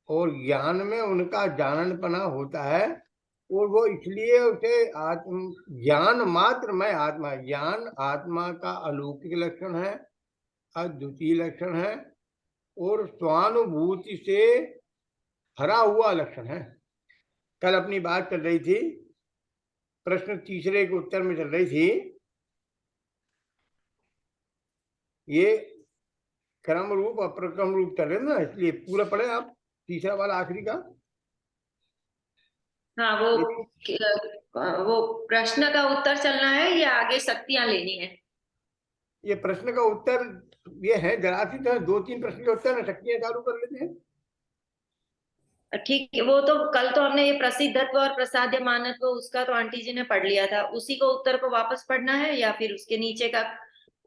और ज्ञान में उनका जाननपना होता है, और वो इसलिए उसे आत्म ज्ञान मात्र में आत्मा, ज्ञान आत्मा का अलौकिक लक्षण है, अद्वितीय लक्षण है, और स्वानुभूति से भरा हुआ लक्षण है। कल अपनी बात चल रही थी, प्रश्न तीसरे के उत्तर में चल रही थी, ये क्रम रूप अप्रक्रम रूप चल रहे ना, इसलिए पूरा पढ़े आप तीसरा वाला आखिरी का। हाँ, वो प्रश्न का उत्तर चलना है या आगे शक्तियां लेनी है? ये प्रश्न का उत्तर ये है, जरा सी तो 2-3 प्रश्न के उत्तर शक्तियां चालू कर लेते हैं। ठीक है, वो तो कल तो हमने ये प्रसिद्धत्व और प्रसाद्य मानत्व उसका तो आंटी जी ने पढ़ लिया था, उसी को उत्तर को वापस पढ़ना है या फिर उसके नीचे का?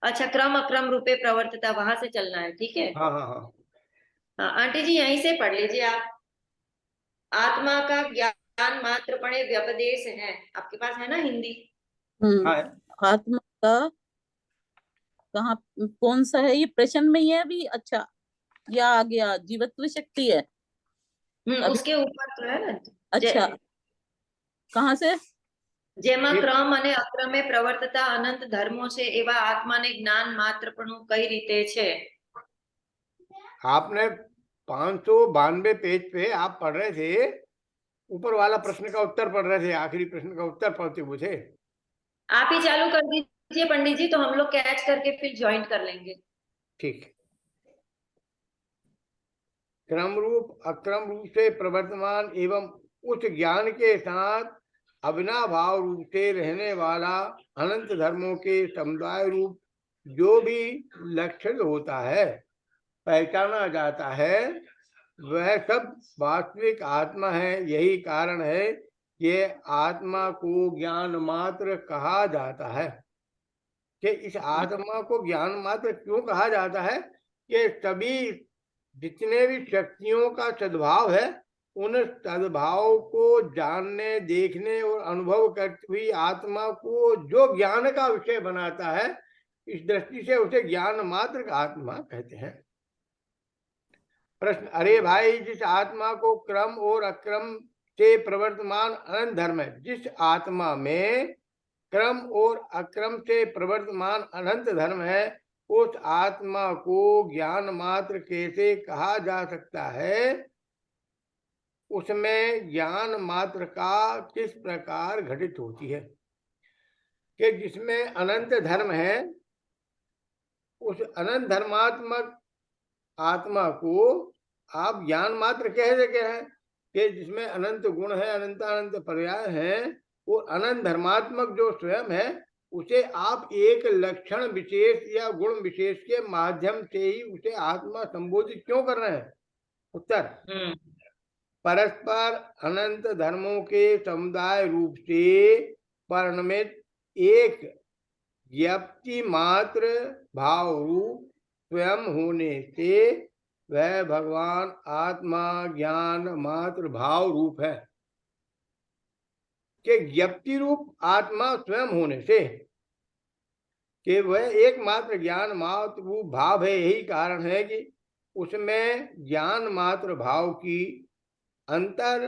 अच्छा, क्रम अक्रम रूपे प्रवर्तता, वहां से चलना है, ठीक है। हाँ हाँ हाँ। हाँ आंटी जी, यहीं से पढ़ लीजिए आप। आत्मा का ज्ञान मात्रपणे व्यपदेश है, आपके पास है ना हिंदी? हाँ, आत्मा का कहाँ, कौन सा है ये? प्रश्न में ही है अभी? अच्छा, या आ गया जीवत्व शक्ति है अभी? उसके ऊपर तो है ना। अच्छा, कहाँ से? જેમાં ક્રમ અને અક્રમે પ્રવર્તતા અનંત ધર્મો છે એવા આત્માને જ્ઞાન માત્રપણું કઈ રીતે છે? आपने 592 पेज पे आप पढ़ रहे थे, ऊपर वाला प्रश्न का उत्तर पढ़ रहे थे, आखिरी प्रश्न का उत्तर पढ़ते मुझे। आप ही चालू कर दीजिए पंडित जी, तो हम लोग कैच करके फिर ज्वाइंट कर लेंगे। ठीक। क्रम रूप अक्रम रूप से प्रवर्तमान एवं उच्च ज्ञान के साथ अविनाभाव रूप से रहने वाला अनंत धर्मों के समुदाय रूप जो भी लक्षण होता है, पहचाना जाता है, वह सब वास्तविक आत्मा है। यही कारण है ये आत्मा को ज्ञान मात्र कहा जाता है। कि इस आत्मा को ज्ञान मात्र क्यों कहा जाता है? कि सभी जितने भी शक्तियों का सद्भाव है, उन सद्भाव को जानने, देखने और अनुभव करती हुई आत्मा को जो ज्ञान का विषय बनाता है, इस दृष्टि से उसे ज्ञान मात्र का आत्मा कहते हैं। प्रश्न, अरे भाई, जिस आत्मा को क्रम और अक्रम से प्रवर्तमान अनंत धर्म है, जिस आत्मा में क्रम और अक्रम से प्रवर्तमान अनंत धर्म है, उस आत्मा को ज्ञान मात्र कैसे कहा जा सकता है? उसमें ज्ञान मात्र का किस प्रकार घटित होती है? कि जिसमें अनंत धर्म है, उस अनंत धर्मात्मक आत्मा को आप ज्ञान मात्र कह सके हैं। कि जिसमें अनंत गुण है, अनंत अनंत पर्याय हैं, और अनंत धर्मात्मक जो स्वयं है, उसे आप एक लक्षण विशेष या गुण विशेष के माध्यम से ही उसे आत्मा संबोधित क्यों कर रहे हैं? उत्तर, परस्पर अनंत धर्मों के समुदाय रूप से परिणमित एक व्यक्ति मात्र भाव रूप स्वयं होने से वह भगवान आत्मा ज्ञान मात्र भाव रूप है। कि व्यक्ति रूप आत्मा स्वयं होने से कि वह एकमात्र ज्ञान मात्र रूप भाव है। यही कारण है कि उसमें ज्ञान मात्र भाव की अंतर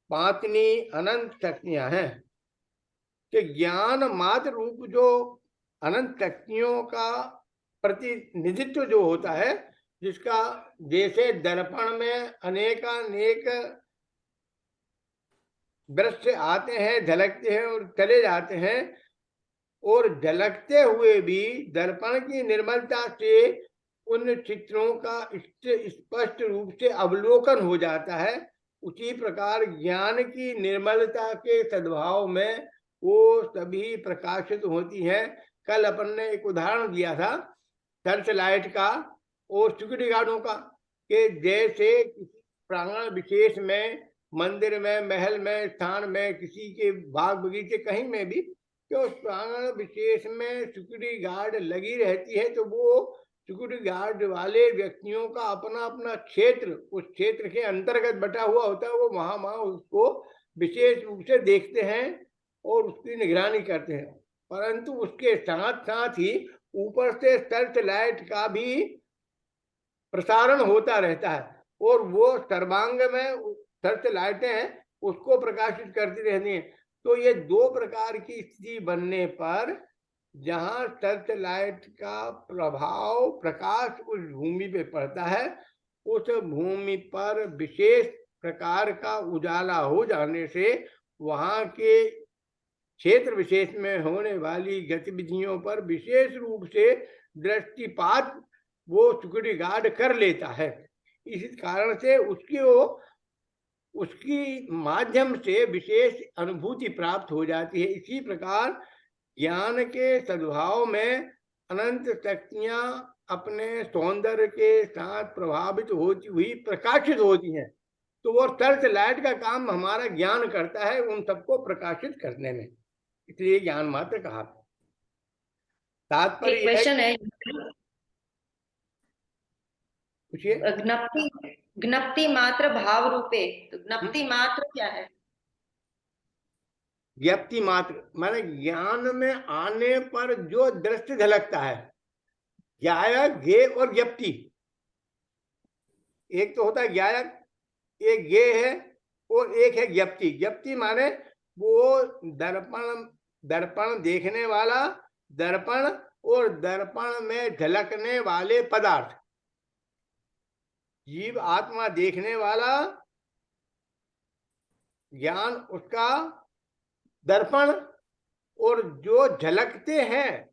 पांचनी अनंत शक्तियां हैं। कि ज्ञान मात्र रूप जो अनंत शक्तियों का प्रतिनिधित्व जो होता है, जिसका जैसे दर्पण में अनेकानेक दृश्य आते हैं, झलकते हैं और चले जाते हैं, और झलकते हुए भी दर्पण की निर्मलता से उन चित्रों का स्पष्ट रूप से अवलोकन हो जाता है। उसी प्रकार ज्ञान की निर्मलता के सद्भाव में वो सभी प्रकाशित होती हैं। कल अपन ने एक उदाहरण दिया था सर्च लाइट का और सिक्योरिटी गार्डों का, कि जैसे किसी प्रांगण विशेष में, मंदिर में, महल में, स्थान में, किसी के बाग बगीचे कहीं में भी, तो उस प्रांगण विशेष में सिक्योरिटी गार्ड लगी रहती है, तो वो सिक्योरिटी गार्ड वाले व्यक्तियों का अपना अपना क्षेत्र, उस क्षेत्र के अंतर्गत बटा हुआ होता है। वो वहां उसको विशेष रूप से देखते हैं और उसकी निगरानी करते हैं। परंतु उसके साथ साथ ही ऊपर से सर्च लाइट का भी प्रसारण होता रहता है, और वो सर्वांग में सर्च लाइटें हैं उसको प्रकाशित करती रहती हैं। तो ये दो प्रकार की स्थिति बनने पर जहां सर्च लाइट का प्रभाव प्रकाश उस भूमि पे पड़ता है, उस भूमि पर विशेष प्रकार का उजाला हो जाने से वहां के क्षेत्र विशेष में होने वाली गतिविधियों पर विशेष रूप से दृष्टिपात वो सिक्योरिटी गार्ड कर लेता है। इस कारण से उसकी माध्यम से विशेष अनुभूति प्राप्त हो जाती है। इसी प्रकार ज्ञान के सद्भाव में अनंत शक्तियां अपने सौंदर्य के साथ प्रभावित होती हुई प्रकाशित होती हैं। तो वो सर्च लाइट का काम हमारा ज्ञान करता है उन सबको प्रकाशित करने में, इसलिए ज्ञान मात्र कहा। तात्पर्य क्वेश्चन है, पूछिए। ज्ञप्ति मात्र भाव रूपे, तो ज्ञप्ति मात्र क्या है? ज्ञप्ति मात्र माने ज्ञान में आने पर जो दृष्टि झलकता है, ज्ञायक, ज्ञेय और ज्ञप्ति। एक तो होता है ज्ञायक, एक ज्ञेय है और एक है ज्ञप्ति। ज्ञप्ति माने वो दर्पण देखने वाला, दर्पण और दर्पण में झलकने वाले पदार्थ। जीव आत्मा देखने वाला, ज्ञान उसका दर्पण, और जो झलकते हैं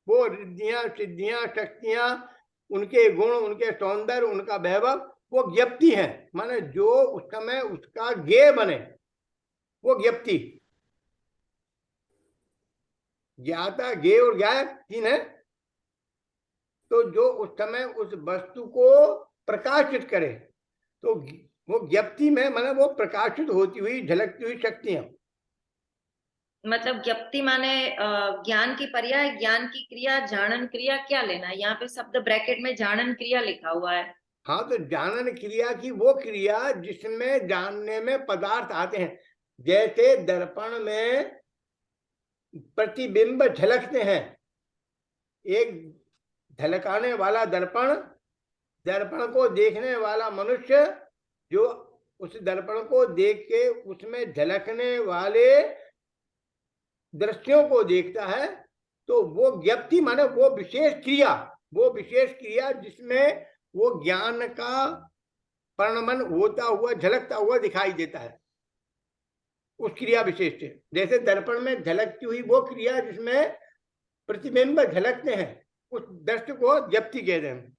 वो रिद्धियां, सिद्धियां, शक्तियां, उनके गुण, उनके सौंदर्य, उनका वैभव, वो ज्ञप्ति है। माने जो उस समय उसका ज्ञेय बने वो ज्ञप्ति। ज्ञाता, ज्ञेय और ज्ञायक तीन है। तो जो उस समय उस वस्तु को प्रकाशित करे तो वो ज्ञप्ति में माने वो प्रकाशित होती हुई झलकती हुई शक्तियां। मतलब ज्ञप्ति माने ज्ञान की पर्याय, ज्ञान की क्रिया, जानन क्रिया, क्या लेना है? यहाँ पे शब्द ब्रैकेट में जानन क्रिया लिखा हुआ है। हाँ, तो जानन क्रिया की वो क्रिया जिसमें जानने में पदार्थ आते हैं। जैसे दर्पण में प्रतिबिंब झलकते हैं, एक झलकाने वाला दर्पण, दर्पण को देखने वाला मनुष्य जो उस दर्पण को देख के उसमें झलकने वाले दृश्यों को देखता है, तो वो ज्ञप्ति माने वो विशेष क्रिया जिसमें वो ज्ञान का परिणमन होता हुआ, झलकता हुआ दिखाई देता है, उस क्रिया विशेष से। जैसे दर्पण में झलकती हुई वो क्रिया जिसमें प्रतिबिंब झलकते हैं, उस दृश्य को ज्ञप्ति कहते हैं।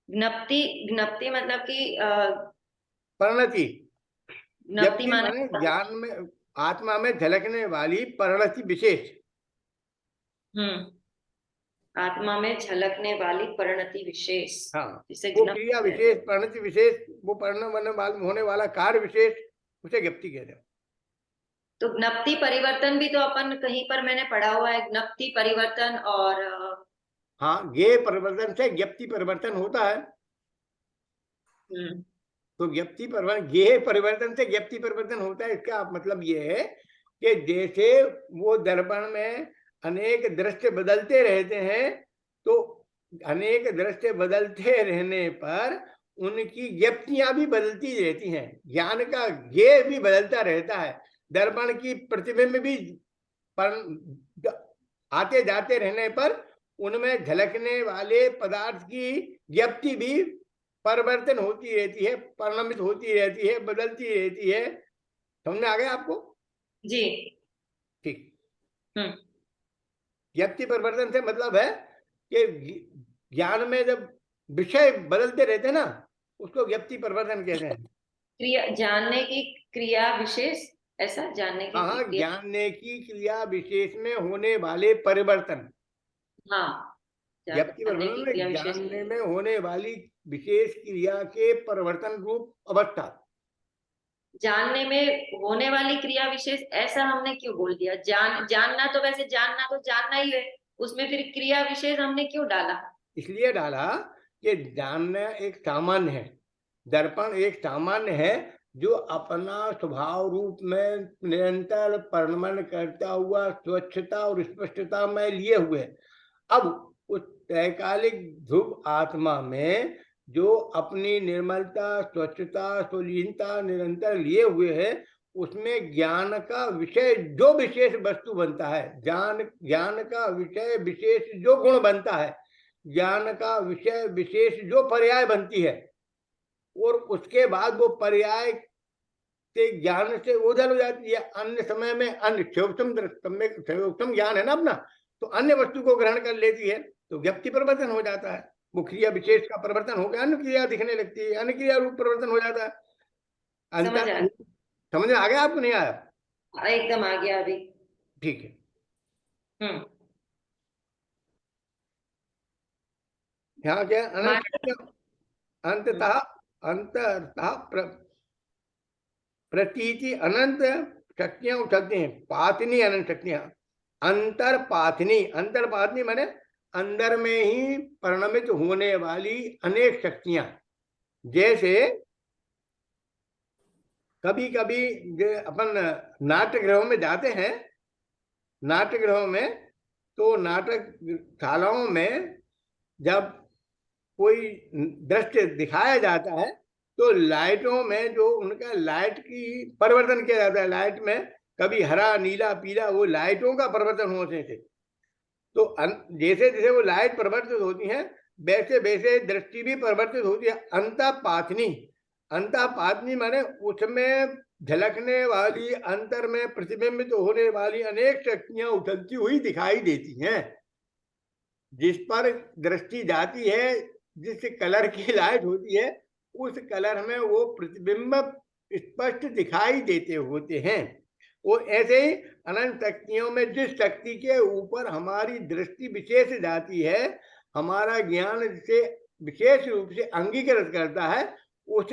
ज्ञप्ति मतलब कि परिणति। ज्ञप्ति माने ज्ञान में, आत्मा में झलकने वाली परिणति विशेष। आत्मा में झलकने वाली परिणति विशेष। हाँ, वो क्रिया विशेष, परिणति विशेष, वो परिणमन होने वाला कार्य विशेष, उसे ज्ञप्ति कहते हैं। तो ज्ञप्ति परिवर्तन भी तो अपन कहीं पर मैंने पढ़ा हुआ है, ज्ञप्ति परिवर्तन और हाँ, ज्ञेय परिवर्तन से ज्ञप्ति परिवर्तन होता है। तो ज्ञप्ति परिवर्तन, ज्ञेय परिवर्तन से ज्ञप्ति परिवर्तन होता है। इसका मतलब ये है कि जैसे वो दर्पण में अनेक दृश्य बदलते रहते हैं, तो अनेक दृश्य बदलते रहने पर उनकी ज्ञप्तियां भी बदलती रहती हैं। ज्ञान का ज्ञेय भी बदलता रहता है। दर्पण की प्रतिबिंब भी आते जाते रहने पर उनमें झलकने वाले पदार्थ की ज्ञप्ति भी परिवर्तन होती रहती है, परिणमित होती रहती है, बदलती रहती है। समझ में आ गया आपको? जी, ठीक। ज्ञप्ति परिवर्तन से मतलब है कि ज्ञान में जब विषय बदलते रहते हैं ना, उसको ज्ञप्ति परिवर्तन कहते हैं। क्रिया, जानने की क्रिया विशेष, ऐसा जानने की हाँ, जानने की क्रिया विशेष में होने वाले परिवर्तन। हाँ, ज्ञप्ति परिवर्तन में जानने में होने वाली विशेष क्रिया के परिवर्तन रूप अवस्था। जानने में होने वाली क्रिया विशेष, ऐसा हमने क्यों बोल दिया? जानना तो वैसे जानना ही है, उसमें फिर क्रिया विशेष हमने क्यों डाला? इसलिए डाला कि जानना एक सामान्य है, दर्पण एक सामान्य है जो अपना स्वभाव रूप में निरंतर परिणमन करता हुआ स्वच्छता और स्पष्टता में लिए हुए। अब उस त्रैकालिक ध्रुव आत्मा में जो अपनी निर्मलता, स्वच्छता, स्वलीनता निरंतर लिए हुए है, उसमें ज्ञान का विषय जो विशेष वस्तु बनता है, ज्ञान का विषय विशेष जो गुण बनता है, ज्ञान का विषय विशेष जो पर्याय बनती है, और उसके बाद वो पर्याय से ज्ञान से ओझल हो जाती है। अन्य समय में अन्य क्षयोत्तम ज्ञान है ना अपना, तो अन्य वस्तु को ग्रहण कर लेती है, तो व्यक्ति परिवर्तन हो जाता है। वो क्रिया विशेष का परिवर्तन हो गया, अन्य क्रिया दिखने लगती है, अन्य क्रिया रूप परिवर्तन हो जाता है। समझ में आ गया आपको, नहीं आया? एकदम आ गया अभी। ठीक है। यहाँ क्या अंततः प्रतीति अनंत शक्तियां उछलती हैं, पातनी अनंत शक्तियां, अंतरपातनी माने अंदर में ही परिणमित होने वाली अनेक शक्तियां। जैसे कभी कभी अपन नाट्य गृहों में जाते हैं, नाट्य गृहों में, तो नाटक शालाओं में जब कोई दृश्य दिखाया जाता है, तो लाइटों में जो उनका लाइट की परिवर्तन किया जाता है, लाइट में कभी हरा, नीला, पीला, वो लाइटों का परिवर्तन होने से, तो जैसे जैसे वो लाइट परिवर्तित होती हैं, वैसे वैसे दृष्टि भी परिवर्तित होती है। अंतःपातनी माने उसमें झलकने वाली, अंतर में प्रतिबिंबित होने वाली अनेक शक्तियां उछलती हुई दिखाई देती हैं। जिस पर दृष्टि जाती है, जिस कलर की लाइट होती है, उस कलर में वो प्रतिबिंब स्पष्ट दिखाई देते होते हैं। वो ऐसे ही अनंत शक्तियों में जिस शक्ति के ऊपर हमारी दृष्टि विशेष जाती है, हमारा ज्ञान जिसे विशेष रूप से अंगीकृत करता है, उस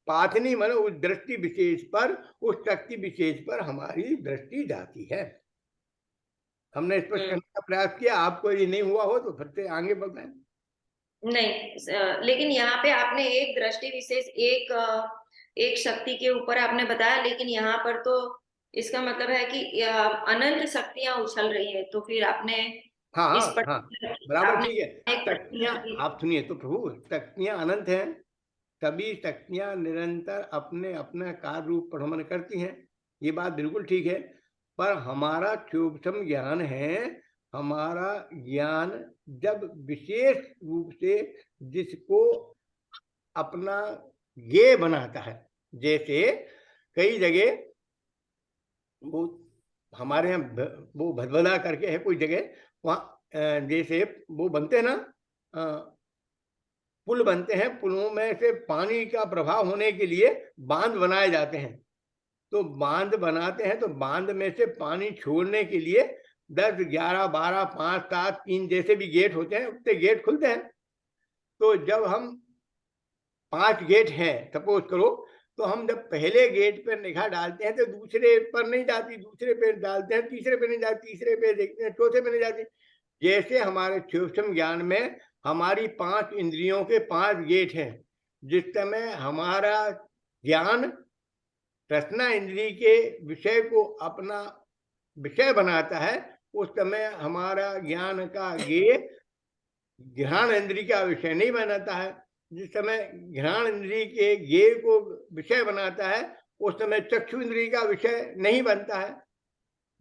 पाथनी मन उस दृष्टि विशेष पर, उस शक्ति विशेष पर हमारी दृष्टि जाती है। हमने स्पष्ट करने का प्रयास किया। आपको ये नहीं हुआ हो तो फिर से आगे बताएं। नहीं, लेकिन यहाँ पे आपने एक दृष्टि विशेष, एक शक्ति के ऊपर आपने बताया, लेकिन यहाँ पर तो इसका मतलब है कि अनंत शक्तियां उछल रही है, तो फिर आपने हाँ इस पर हाँ बराबर, ठीक है। शक्तियां, आप सुनिए तो प्रभु, शक्तियां अनंत हैं, सभी शक्तियां निरंतर अपने अपना कार्य रूप भ्रमण करती हैं, ये बात बिल्कुल ठीक है। पर हमारा सूक्ष्म ज्ञान है, हमारा ज्ञान जब विशेष रूप से जिसको अपना ये बनाता है, जैसे कई जगह वो हमारे यहाँ वो भदभदा करके है कोई जगह, वहाँ जैसे वो बनते हैं ना, पुल बनते हैं, पुलों में से पानी का प्रभाव होने के लिए बांध बनाए जाते हैं। तो बांध बनाते हैं, तो बांध में से पानी छोड़ने के लिए 10, 11, 12, 5, 7, 3 जैसे भी गेट होते हैं, उतने गेट खुलते हैं। तो जब हम 5 गेट हैं सपोज करो, तो हम जब पहले गेट पर निगाह डालते हैं तो दूसरे पर नहीं जाती, दूसरे पे डालते हैं, तीसरे पे नहीं जाती, तीसरे पे देखते हैं, चौथे पे नहीं जाती। जैसे हमारे सूक्ष्म ज्ञान में हमारी 5 इंद्रियों के 5 गेट हैं। जिस समय हमारा ज्ञान रसना इंद्रिय के विषय को अपना विषय बनाता है, उस समय हमारा ज्ञान का गेट घ्राण इंद्रिय का विषय नहीं बनाता है। जिस समय घ्राण इंद्रिय के गे को विषय बनाता है, उस समय चक्षु इंद्रिय का विषय नहीं बनता है।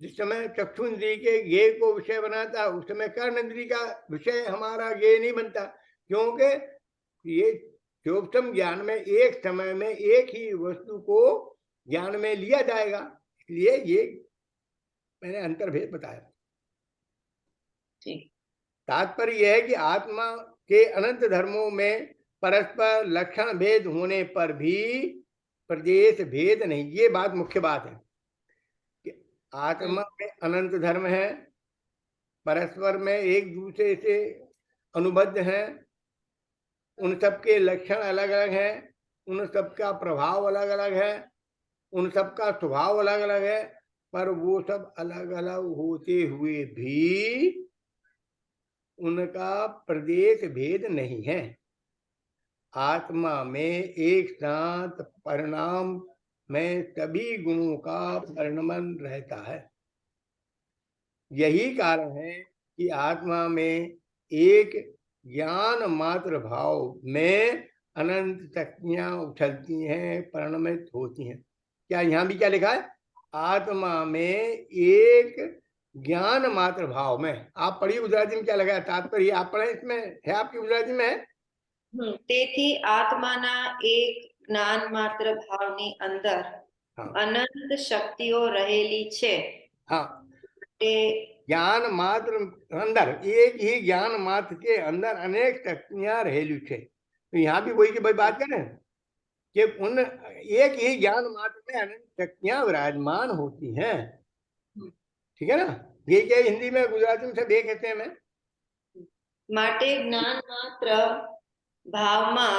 जिस समय चक्षु इंद्रिय के गे को विषय बनाता है, उस समय कर्ण इंद्रिय का विषय हमारा गे नहीं बनता, क्योंकि ये सूक्ष्म ज्ञान में एक समय में एक ही वस्तु को ज्ञान में लिया जाएगा, इसलिए ये मैंने अंतर्भेद बताया। तात्पर्य यह है कि आत्मा के अनंत धर्मों में परस्पर लक्षण भेद होने पर भी प्रदेश भेद नहीं, ये बात मुख्य बात है कि आत्मा में अनंत धर्म है, परस्पर में एक दूसरे से अनुबद्ध हैं, उन सबके लक्षण अलग अलग हैं, उन सबका प्रभाव अलग अलग है, उन सबका स्वभाव अलग अलग है, पर वो सब अलग अलग होते हुए भी उनका प्रदेश भेद नहीं है। आत्मा में एक साथ परिणाम में सभी गुणों का परिणमन रहता है। यही कारण है कि आत्मा में एक ज्ञान मात्र भाव में अनंत शक्तियां उछलती हैं, परिणमित होती हैं। क्या यहाँ भी क्या लिखा है? आत्मा में एक ज्ञान मात्र भाव में। आप पढ़िए गुजराती में क्या लगा है तात्पर्य, आप पढ़े, इसमें है आपकी गुजराती में है? તેથી આત્માના એક જ્ઞાન માત્ર ભાવની અંદર हाँ અનંત શક્તિઓ રહેલી છે हाँ, તે ज्ञान मात्र अंदर, एक ही ज्ञान मात्र के अंदर अनेक शक्तियां रहेली है। तो यहाँ भी वही की भाई बात करें कि उन एक ही ज्ञान मात्र में अनंत शक्तियां विराजमान होती हैं। ठीक है ना? ये क्या हिंदी में गुजराती में सब एक कहते हैं। मैं માટે જ્ઞાન માત્ર ભાવમાં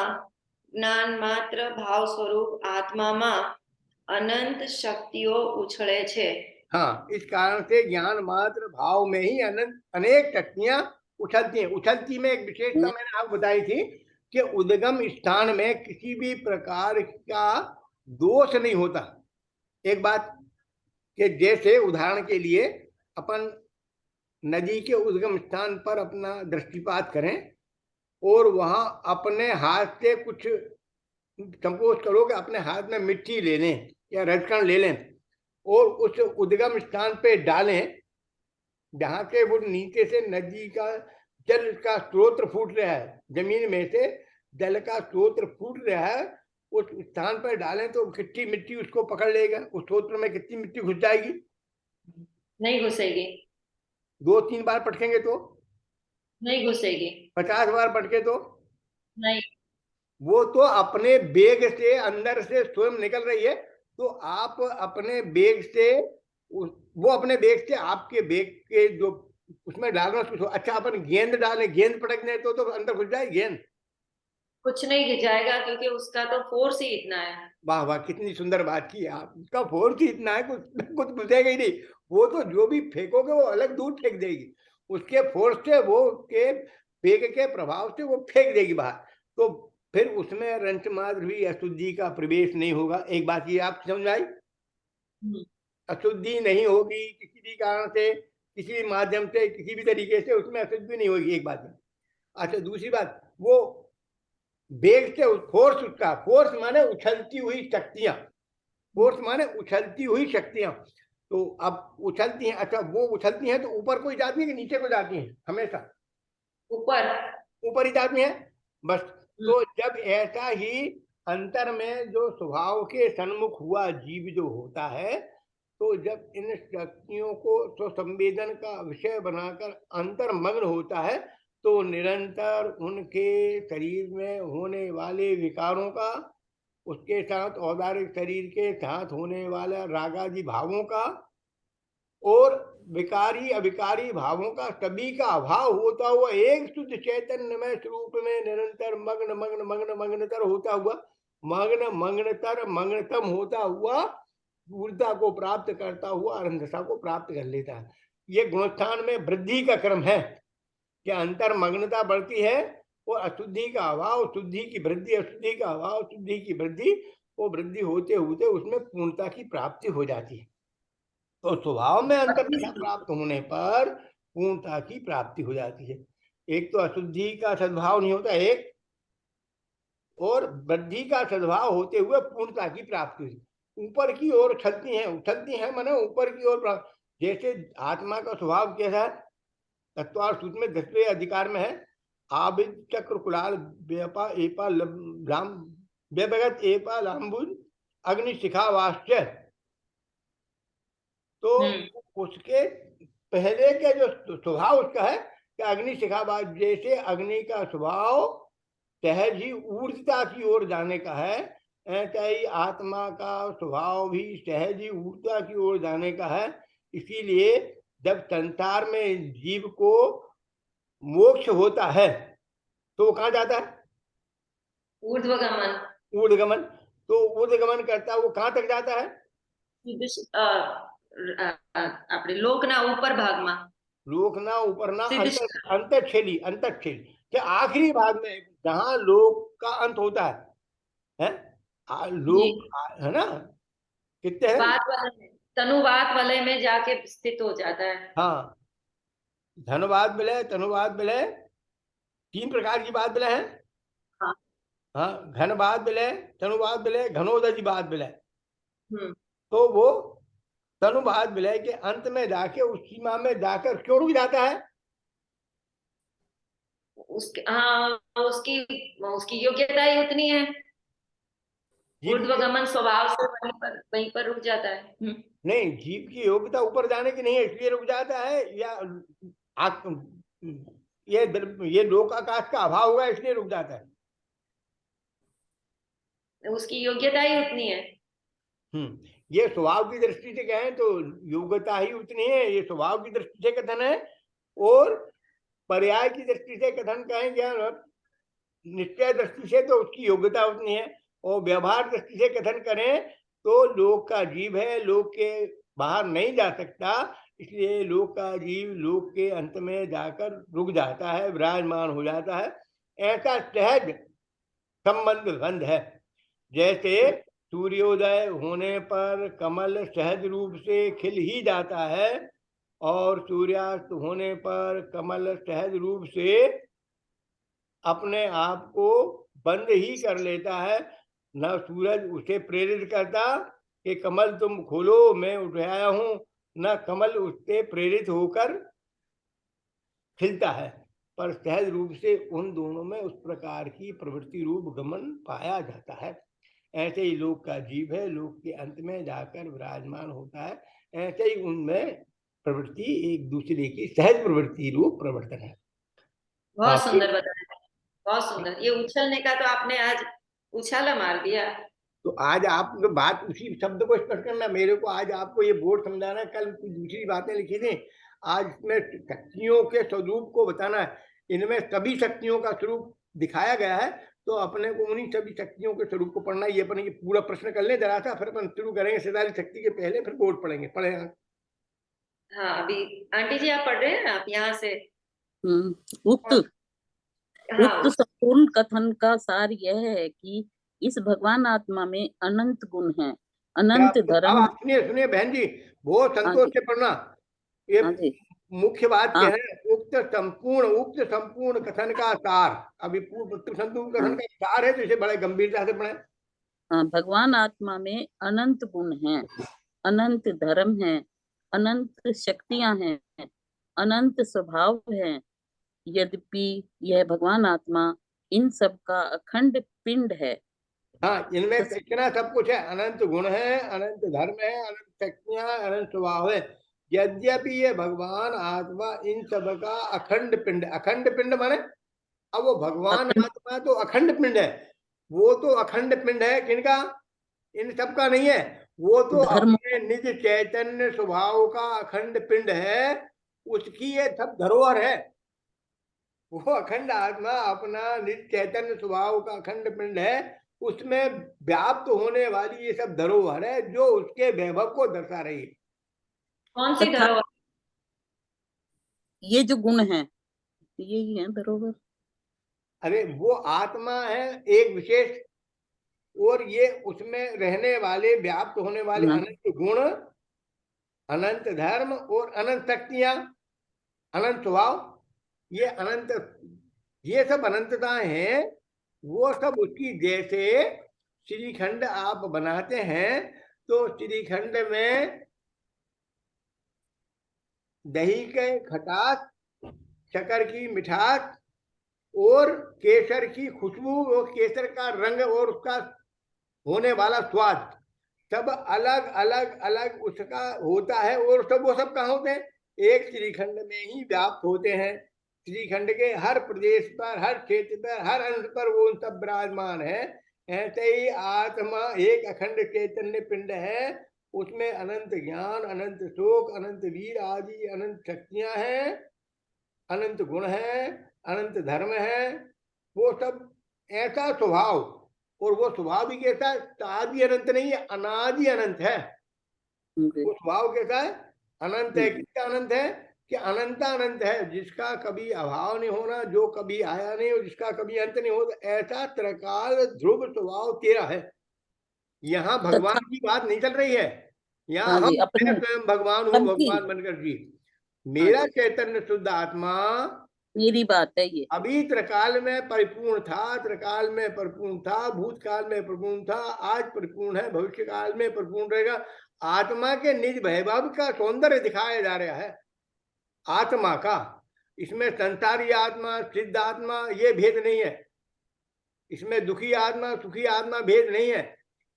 જ્ઞાન માત્ર ભાવ સ્વરૂપ આત્મામાં અનંત શક્તિઓ ઉછળે છે। हाँ, इस कारण से ज्ञान मात्र भाव में ही अनंत अनेक शक्तियां उछलती हैं। उछलती में एक विशेषता मैंने आपको बताई थी कि उद्गम स्थान में किसी भी प्रकार का दोष नहीं होता। एक बात कि जैसे उदाहरण के लिए अपन नदी के उद्गम स्थान पर अपना दृष्टिपात करें और वहां अपने हाथ से कुछ संकोच करो कि अपने हाथ में मिट्टी ले लें या रजकण ले लें और उस उद्गम स्थान पे डालें जहां से वो नीचे से नदी का जल का स्रोत फूट रहा है, जमीन में से जल का स्रोत फूट रहा है, उस स्थान पर डालें तो कितनी मिट्टी उसको पकड़ लेगा? उस स्रोत में कितनी मिट्टी घुस जाएगी? नहीं घुसेगी। 2-3 बार पटकेंगे तो नहीं घुसेगी। 50 बार पटके तो नहीं। वो तो अपने बेग से अंदर से स्वयं निकल रही है। तो आप अपने बेग से वो अपने बेग से आपके बेग के जो उसमें डालना कुछ। अच्छा, अपन गेंद डालें, गेंद पटकने तो अंदर घुस जाए गेंद? कुछ नहीं गिर जाएगा क्योंकि उसका तो फोर्स ही इतना है। वाह वाह, कितनी सुंदर बात की आप। उसका फोर्स ही इतना है, कुछ घुसेगा ही नहीं। वो तो जो भी फेंकोगे वो अलग दूर फेंक देगी, उसके फोर्स से, वो के बेग के प्रभाव से वो फेंक देगी बाहर। तो फिर उसमें रंच मात्र भी अशुद्धि का प्रवेश नहीं होगा। एक बात ये आप समझ आई? अशुद्धि नहीं होगी किसी भी कारण से, किसी भी माध्यम से, किसी भी तरीके से उसमें अशुद्धि नहीं होगी। एक बात है। अच्छा, दूसरी बात, वो बेग से फोर्स, उसका फोर्स माने उछलती हुई शक्तियां, फोर्स माने उछलती हुई शक्तियां। तो अब उछलती हैं, अच्छा वो उछलती हैं तो ऊपर को जाती है कि नीचे को जाती हैं? हमेशा ऊपर ऊपर ही जाती हैं बस। तो जब ऐसा ही अंतर में जो स्वभाव के सन्मुख हुआ जीव जो होता है, तो जब इन शक्तियों को स्वसंवेदन का विषय बनाकर अंतर्मग्न होता है तो निरंतर उनके शरीर में होने वाले विकारों का, उसके साथ औदारिक शरीर के साथ होने वाला रागादि भावों का और विकारी अविकारी भावों का, सभी का अभाव होता हुआ एक शुद्ध चैतन्यमय स्वरूप में निरंतर मग्न मग्न मग्न मग्नतर होता हुआ, मग्न मग्नतर मग्नतम होता हुआ ऊर्जा को प्राप्त करता हुआ अनंतता को प्राप्त कर लेता है। ये गुणस्थान में वृद्धि का क्रम है कि अंतर मग्नता बढ़ती है और अशुद्धि का अभाव, शुद्धि की वृद्धि, अशुद्धि का अभाव, शुद्धि की वृद्धि, वो वृद्धि होते होते उसमें पूर्णता की प्राप्ति हो जाती है। तो स्वभाव में अंतर प्राप्त होने पर पूर्णता की प्राप्ति हो जाती है। एक तो अशुद्धि का सद्भाव नहीं होता एक, और वृद्धि का सद्भाव होते हुए पूर्णता की प्राप्ति हुई। ऊपर की ओर उछलती हैं, उछलती हैं माने ऊपर की ओर। जैसे आत्मा का स्वभाव कैसा है? तत्वार सूत्र में 10वें अधिकार में है, आबिद चक्र कुलाल व्यपा एपा लाम व्यभगत एपा लाम्बुज अग्नि शिखावाश्च। तो उसके पहले के जो स्वभाव उसका है कि अग्नि शिखावास, जैसे अग्नि का स्वभाव सहज ही ऊर्जता की ओर जाने का है, ऐसा ही आत्मा का स्वभाव भी सहज ही ऊर्जा की ओर जाने का है। इसीलिए जब संसार में जीव को मोक्ष होता है तो वो कहाँ जाता है? ऊर्ध्वगमन। ऊर्ध्वगमन। तो ऊर्ध्वगमन करता है वो कहाँ तक जाता है? આપણે લોકના ઉપર ભાગમાં, लोकना ऊपरना अंतच्छेदी, अंतच्छेद के आखिरी भाग में जहां लोक का अंत होता है लोक है ना, कितने हैं? वात वलय में, तनुवात वलय में जाके स्थित हो जाता है। हाँ, धनवाद मिले, तनुवाद मिले, तीन प्रकार की बात विलय है। हाँ। हाँ, घन बात विलय, तनुवाद विलय, घनोदधि बात विलय। हम्म। तो वो तनुवाद विलय के अंत में जाके उस सीमा में जाकर क्यों रुक जाता है? उसके हाँ, उसकी उसकी योग्यता ही उतनी है, जीव की ऊर्ध्वगमन स्वभाव से वहीं पर रुक जाता है। नहीं, जीव की योग्यता ऊपर जाने की नहीं है इसलिए रुक जाता है, या ये लोक आकाश का अभाव होगा इसलिए रुक जाता है? उसकी योग्यता ही उतनी है। ये स्वभाव की दृष्टि से कहें तो योग्यता ही उतनी है, ये स्वभाव की दृष्टि से कथन है। और पर्याय की दृष्टि से कथन कहें क्या, निश्चय दृष्टि से तो उसकी योग्यता उतनी है। और व्यवहार दृष्टि से कथन करें तो लोक का जीव है, लोक के बाहर नहीं जा सकता, इसलिए लोक का जीव लोक के अंत में जाकर रुक जाता है, विराजमान हो जाता है। ऐसा सहज संबंध गंध है। जैसे सूर्योदय होने पर कमल सहज रूप से खिल ही जाता है और सूर्यास्त होने पर कमल सहज रूप से अपने आप को बंद ही कर लेता है। न सूरज उसे प्रेरित करता कि कमल तुम खोलो मैं उठ आया हूं, न कमल उससे प्रेरित होकर खिलता है, पर सहज रूप से उन दोनों में उस प्रकार की प्रवृत्ति रूप गमन पाया जाता है। ऐसे ही लोक का जीव है, लोक के अंत में जाकर विराजमान होता है। ऐसे ही उनमें प्रवृत्ति एक दूसरे की सहज प्रवृत्ति रूप प्रवर्तन है। बहुत सुंदर बताया, बहुत सुंदर। ये उछलने का तो आपने आज उछाला मार दिया। तो आज आप बात उसी शब्द को स्पष्ट करना, मेरे को आज आपको ये बोर्ड समझाना है, कल कुछ दूसरी बातें लिखी थी, आज इसमें शक्तियों के स्वरूप को बताना है। इनमें सभी शक्तियों का स्वरूप दिखाया गया है, तो अपने को उन्हीं सभी शक्तियों के स्वरूप को पढ़ना। ये अपन ये पूरा प्रश्न कर ले जरा सा, फिर अपन शुरू करेंगे 47 शक्ति के पहले, फिर बोर्ड पढ़ेंगे। पढ़े? हाँ, अभी आंटी जी आप पढ़ रहे हैं, आप यहाँ से। उक्त हाँ, संपूर्ण कथन का सार यह है कि इस भगवान आत्मा में अनंत गुण हैं, अनंत धर्म। अब सुनिए सुनिए बहन जी, बहुत संतोष से पढ़ना। ये मुख्य बात क्या है? उक्त संपूर्ण कथन का सार। अभी संपूर्ण कथन का सार है, तो इसे बड़े गंभीरता से पढ़े। भगवान आत्मा में अनंत गुण हैं, अनंत धर्म है, अनंत शक्तियां हैं, अनंत स्वभाव है। यद्यपि यह भगवान आत्मा इन सब का अखंड पिंड है। हाँ, इनमें इतना सब कुछ है, अनंत गुण है, अनंत धर्म है, अनंत शक्तियां, अनंत स्वभाव है। यद्यपि ये भगवान आत्मा इन सब का अखंड पिंड। अखंड पिंड माने, अब वो भगवान आत्मा तो अखंड पिंड है, वो तो अखंड पिंड है किनका? इन सब का नहीं है, वो तो अपने निज चैतन्य स्वभाव का अखंड पिंड है, उसकी ये सब धरोहर है। वो अखंड आत्मा अपना निज चैतन्य स्वभाव का अखंड पिंड है, उसमें व्याप्त होने वाली ये सब धरोहर है जो उसके वैभव को दर्शा रही है। कौन सी धरोहर? ये जो गुण है यही है धरोहर। अरे वो आत्मा है एक विशेष, और ये उसमें रहने वाले व्याप्त होने वाले अनंत गुण, अनंत धर्म और अनंत शक्तियां, अनंत स्वभाव, ये अनंत, ये सब अनंतताएं हैं। वो सब उसकी, जैसे श्रीखंड आप बनाते हैं तो श्रीखंड में दही के खटास, शक्कर की मिठास और केसर की खुशबू और केसर का रंग और उसका होने वाला स्वाद सब अलग अलग अलग उसका होता है। और सब वो सब कहाँ होते हैं? एक श्रीखंड में ही व्याप्त होते हैं। श्रीखंड के हर प्रदेश पर, हर क्षेत्र पर, हर अंश पर वो सब विराजमान है। ऐसे ही आत्मा एक अखंड चैतन्य पिंड है, उसमें अनंत ज्ञान, अनंत शोक, अनंत वीर आदि अनंत शक्तियां हैं, अनंत गुण है, अनंत धर्म है। वो सब ऐसा स्वभाव, और वो स्वभाव भी कैसा है? आदि अनंत नहीं है, अनादि अनंत है। वो स्वभाव कैसा है? अनंत है। किसका अनंत है? कि अनंता अनंत है, जिसका कभी अभाव नहीं होना, जो कभी आया नहीं और जिसका कभी अंत नहीं होता, ऐसा त्रिकाल ध्रुव स्वभाव तेरा है। यहाँ भगवान की बात नहीं चल रही है, यहाँ हम स्वयं भगवान हूँ, भगवान बनकर जी। मेरा चैतन्य शुद्ध आत्मा मेरी बात है ये। अभी त्रिकाल में परिपूर्ण था, त्रिकाल में परिपूर्ण था, भूतकाल में परिपूर्ण था, आज परिपूर्ण है, भविष्य काल में परिपूर्ण रहेगा। आत्मा के निज वैभव का सौंदर्य दिखाया जा रहा है, आत्मा का। इसमें संसारी आत्मा, सिद्ध आत्मा ये भेद नहीं है, इसमें दुखी आत्मा सुखी आत्मा भेद नहीं है,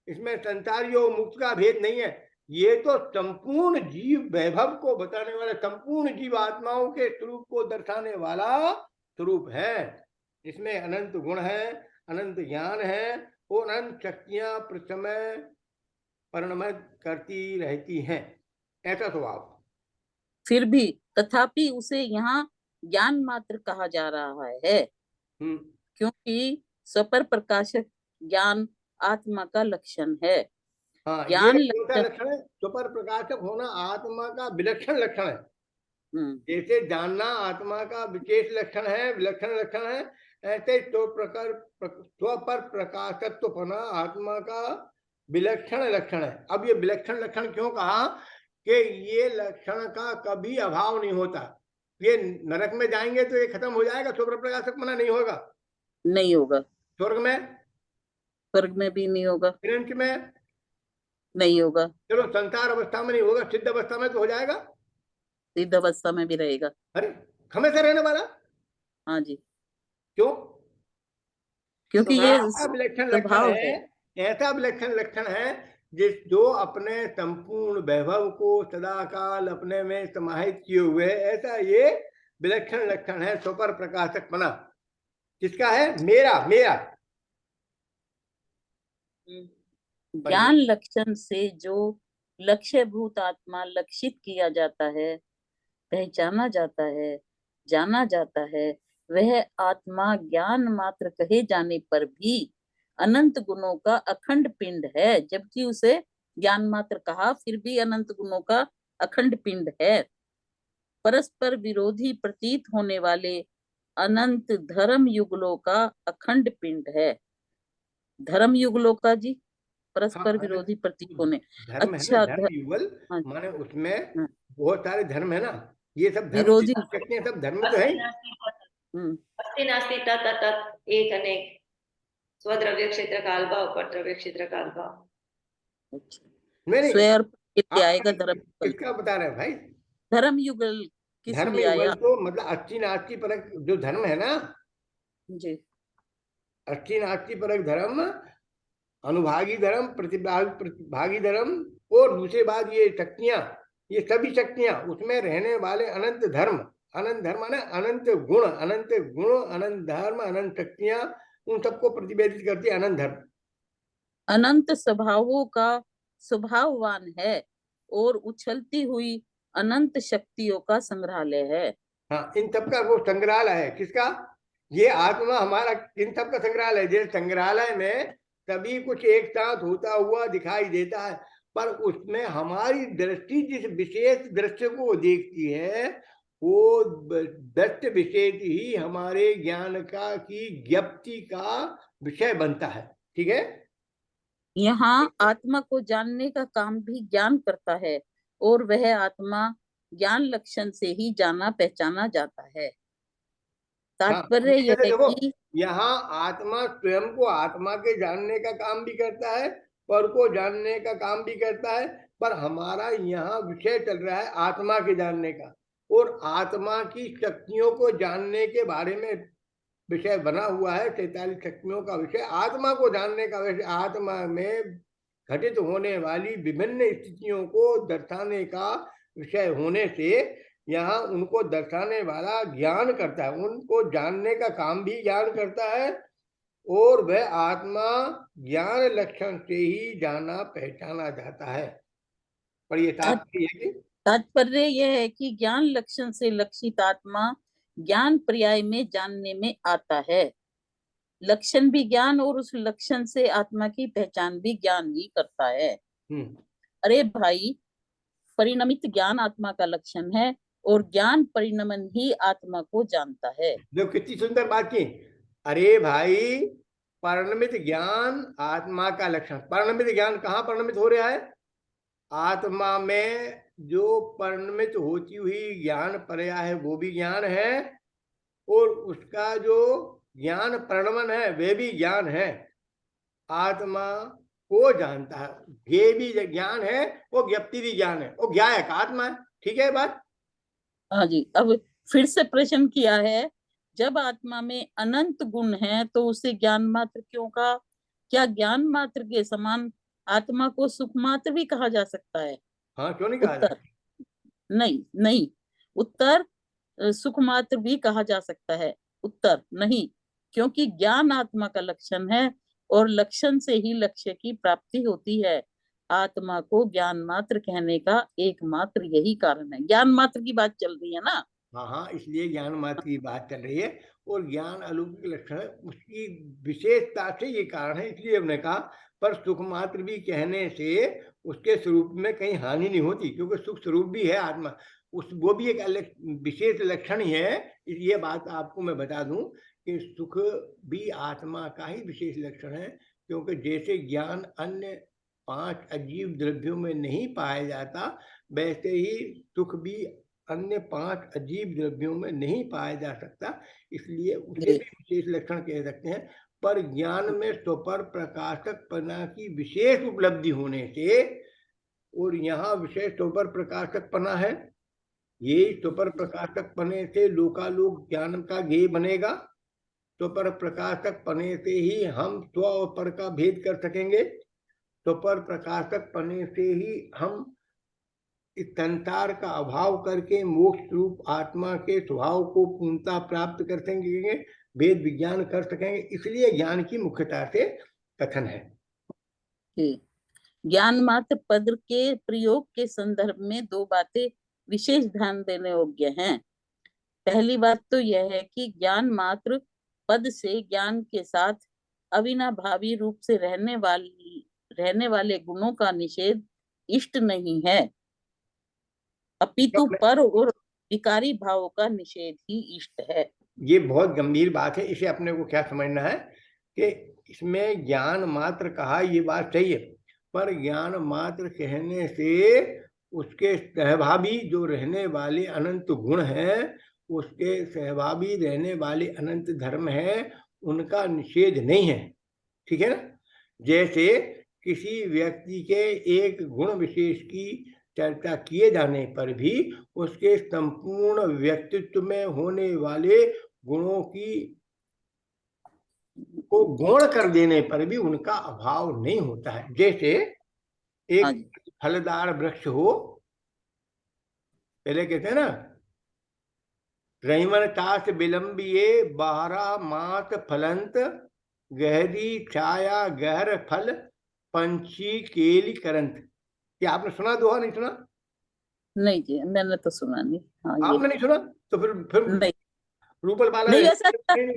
इसमें संसारी और मुक्त का भेद नहीं है। ये तो संपूर्ण जीव वैभव को बताने वाला, संपूर्ण जीव आत्माओं के स्वरूप को दर्शाने वाला स्वरूप है। इसमें अनंत गुण है, अनंत ज्ञान है और अनंत शक्तियां प्रसमय परिणमित करती रहती हैं, ऐसा स्वभाव। फिर भी तथापि उसे यहाँ ज्ञान मात्र कहा जा रहा है, क्योंकि स्वपर प्रकाशक ज्ञान आत्मा का लक्षण है। हाँ, ये ज्ञान कौन सा लक्षण, लक्षण है? स्वपर प्रकाशक होना आत्मा का विलक्षण लक्षण है। जैसे जानना आत्मा का विशेष लक्षण है, विलक्षण लक्षण है, ऐसे स्वपर प्रकाशत्व होना आत्मा का विलक्षण लक्षण है। अब ये विलक्षण लक्षण क्यों कहा? कि ये लक्षण का कभी अभाव नहीं होता। ये नरक में जाएंगे तो ये खत्म हो जाएगा, स्वपर प्रकाशक मना नहीं होगा, नहीं होगा। स्वर्ग में, स्वर्ग में भी नहीं होगा, निरंतर में नहीं होगा, चलो संसार अवस्था में नहीं होगा, सिद्ध अवस्था में तो हो जाएगा, सिद्ध अवस्था में भी रहेगा। अरे हमेशा रहने वाला। हाँ जी, क्यों? क्योंकि ये ऐसा विलक्षण लक्षण स्वभाव है, है। ऐसा विलक्षण लक्षण है जो अपने संपूर्ण वैभव को सदा काल अपने में समाहित किए हुए, ऐसा ये विलक्षण लक्षण है स्वपर प्रकाशक मना। किसका है? मेरा, मेरा। ज्ञान लक्षण से जो लक्ष्य भूत आत्मा लक्षित किया जाता है, पहचाना जाता है, जाना जाता है, वह आत्मा ज्ञान मात्र कहे जाने पर भी अनंत गुणों का अखंड पिंड है। जबकि उसे ज्ञान मात्र कहा, फिर भी अनंत गुणों का अखंड पिंड है। परस्पर विरोधी प्रतीत होने वाले अनंत धर्म युगलों का अखंड पिंड है। धर्म युगलों का जी, परस्पर हाँ, विरोधी प्रतीत होने। धर्म है ना, अच्छा, धर्म युगल हाँ, माने उसमें हाँ, बहुत सारे धर्म है ना, ये सब धर्म विरोधी। सब धर्म तो है ही। अस्ति नास्ति तत् तत् एक अनेक, स्वद्रव्य क्षेत्र काल भाव, परद्रव्य क्षेत्र काल भाव। नहीं, स्वर आप आएगा धर्म युगल। किसका बता रहे हैं भाई? धर्म युगल किस धर्म लिए युगल आया तो मतलब अस्ति नास्ति परक जो धर्म है ना, जी? अस्ति नास्ति परक धर्म, अनुभागी धर्म, प्रतिभागी धर्म, और दूसरी बात ये शक्तियां, ये सभी शक्तियां उसमें रहने वाले अनंत धर्म, अनंत धर्म माने अनंत गुण, अनंत गुण, अनंत धर्म, अनंत शक्तियां, उन सबको प्रतिवेदित करती है अनंत धर्म। अनंत स्वभावों का स्वभाववान है और उछलती हुई अनंत शक्तियों का संग्रहालय है। हाँ, इन सब का वो संग्रहालय है। किसका? ये आत्मा हमारा इन सब का संग्रहालय है। जैसे संग्रहालय में सभी कुछ एक साथ होता हुआ दिखाई देता है, पर उसमें हमारी दृष्टि जिस विशेष दृश्य को देखती है, वो दृश्य विशेष ही हमारे ज्ञान का की ज्ञप्ति का विषय बनता है। ठीक है? यहाँ आत्मा को जानने का काम भी ज्ञान करता है, और वह आत्मा ज्ञान लक्षण से ही जाना पहचाना जाता है। तात्पर्य यह है देखो, कि यहाँ आत्मा स्वयं को आत्मा के जानने का काम भी करता है, पर को जानने का काम भी करता है, पर हमारा यहाँ विषय चल रहा है आत्मा के जानने का, और आत्मा की शक्तियों को जानने के बारे में विषय बना हुआ है। 43 शक्तियों का विषय आत्मा को जानने का विषय, आत्मा में घटित होने वाली विभिन्न स्थितियों को दर्शाने का विषय होने से यहाँ उनको दर्शाने वाला ज्ञान करता है, उनको जानने का काम भी ज्ञान करता है, और वह आत्मा ज्ञान लक्षण से ही जाना पहचाना जाता है। पर ये तात्पर्य यह है कि ज्ञान लक्षण से लक्षित आत्मा ज्ञान पर्याय में जानने में आता है। लक्षण भी ज्ञान, और उस लक्षण से आत्मा की पहचान भी ज्ञान ही करता है। अरे भाई, परिणमित ज्ञान आत्मा का लक्षण है, और ज्ञान परिणमन ही आत्मा को जानता है। देखो कितनी सुंदर बात की। अरे भाई, परिणमित ज्ञान आत्मा का लक्षण। परिणमित ज्ञान कहाँ परिणमित हो रहा है? आत्मा में जो परिणमित होती हुई ज्ञान पर्याय है वो भी ज्ञान है, और उसका जो ज्ञान प्रणमन है वे भी ज्ञान है, आत्मा को जानता है, ये भी ज्ञान है, वो ज्ञप्ति भी ज्ञान है, वो ज्ञायक आत्मा है। ठीक है बात? हाँ जी। अब फिर से प्रश्न किया है, जब आत्मा में अनंत गुण है तो उसे ज्ञान मात्र क्यों कहा? क्या ज्ञान मात्र के समान आत्मा को सुख मात्र भी कहा जा सकता है? हाँ, क्यों नहीं कहा उत्तर, जाता? नहीं नहीं। उत्तर, सुख मात्र भी कहा जा सकता है। उत्तर, नहीं, क्योंकि ज्ञान आत्मा का लक्षण है और लक्षण से ही लक्ष्य की प्राप्ति होती है। आत्मा को ज्ञान मात्र कहने का एकमात्र यही कारण है। ज्ञान मात्र की बात चल रही है ना? हाँ हाँ, इसलिए ज्ञान मात्र की बात चल रही है, और ज्ञान अलौकिक लक्षण है, उसकी विशेषता से ये कारण है, इसलिए हमने कहा। पर सुख मात्र भी कहने से उसके स्वरूप में कहीं हानि नहीं होती, क्योंकि सुख स्वरूप भी है आत्मा, उस वो भी एक विशेष लक्षण ही है। ये बात आपको मैं बता दूं कि सुख भी आत्मा का ही विशेष लक्षण है, क्योंकि जैसे ज्ञान अन्य 5 अजीब द्रव्यों में नहीं पाया जाता, वैसे ही सुख भी अन्य 5 अजीब द्रव्यों में नहीं पाया जा सकता, इसलिए उसे भी विशेष लक्षण कह सकते हैं। पर ज्ञान में स्वपर प्रकाशक पना की विशेष उपलब्धि होने से, और यहाँ विशेष स्वपर प्रकाशक पना है, ये स्वपर प्रकाशक पने से लोकालोक ज्ञान का ज्ञेय बनेगा। स्वपर प्रकाशक पने से ही हम स्व और पर का भेद कर सकेंगे। स्वपर प्रकाशक पने से ही हम इस संसार का अभाव करके मोक्ष रूप आत्मा के स्वभाव को पूर्णता प्राप्त कर सकेंगे, वेद विज्ञान कर सकेंगे, इसलिए ज्ञान की मुख्यता से कथन है। ज्ञान मात्र पद के प्रयोग के संदर्भ में दो बातें विशेष ध्यान देने योग्य हैं। पहली बात तो यह है कि ज्ञान मात्र पद से ज्ञान के साथ अविनाभावी रूप से रहने वाले गुणों का निषेध इष्ट नहीं है, अपितु पर और विकारी भावों का निषेध ही इष्ट है। ये बहुत गंभीर बात है, इसे अपने को क्या समझना है कि इसमें ज्ञान मात्र कहा, ये बात सही है, पर ज्ञान मात्र कहने से उसके सहभागी जो रहने वाले अनंत गुण हैं, उसके सहभागी रहने वाले अनंत धर्म हैं, उनका निषेध नहीं है। ठीक है ना? जैसे किसी व्यक्ति के एक गुण विशेष की चर्चा किए जाने पर भी उसके संपूर्ण व्यक्तित्व में होने वाले गुणों को गौण कर देने पर भी उनका अभाव नहीं होता है। जैसे एक फलदार वृक्ष हो, पहले कहते हैं ना, रहीमन तास विलंबिये 12 मास फलंत, गहरी छाया गहर फल पंछी केली करंत। क्या आपने सुना दोहा? नहीं सुना? नहीं जी, मैंने तो सुना नहीं। हाँ, आपने नहीं सुना? तो फिर नहीं, रूपल बाला नहीं वैसा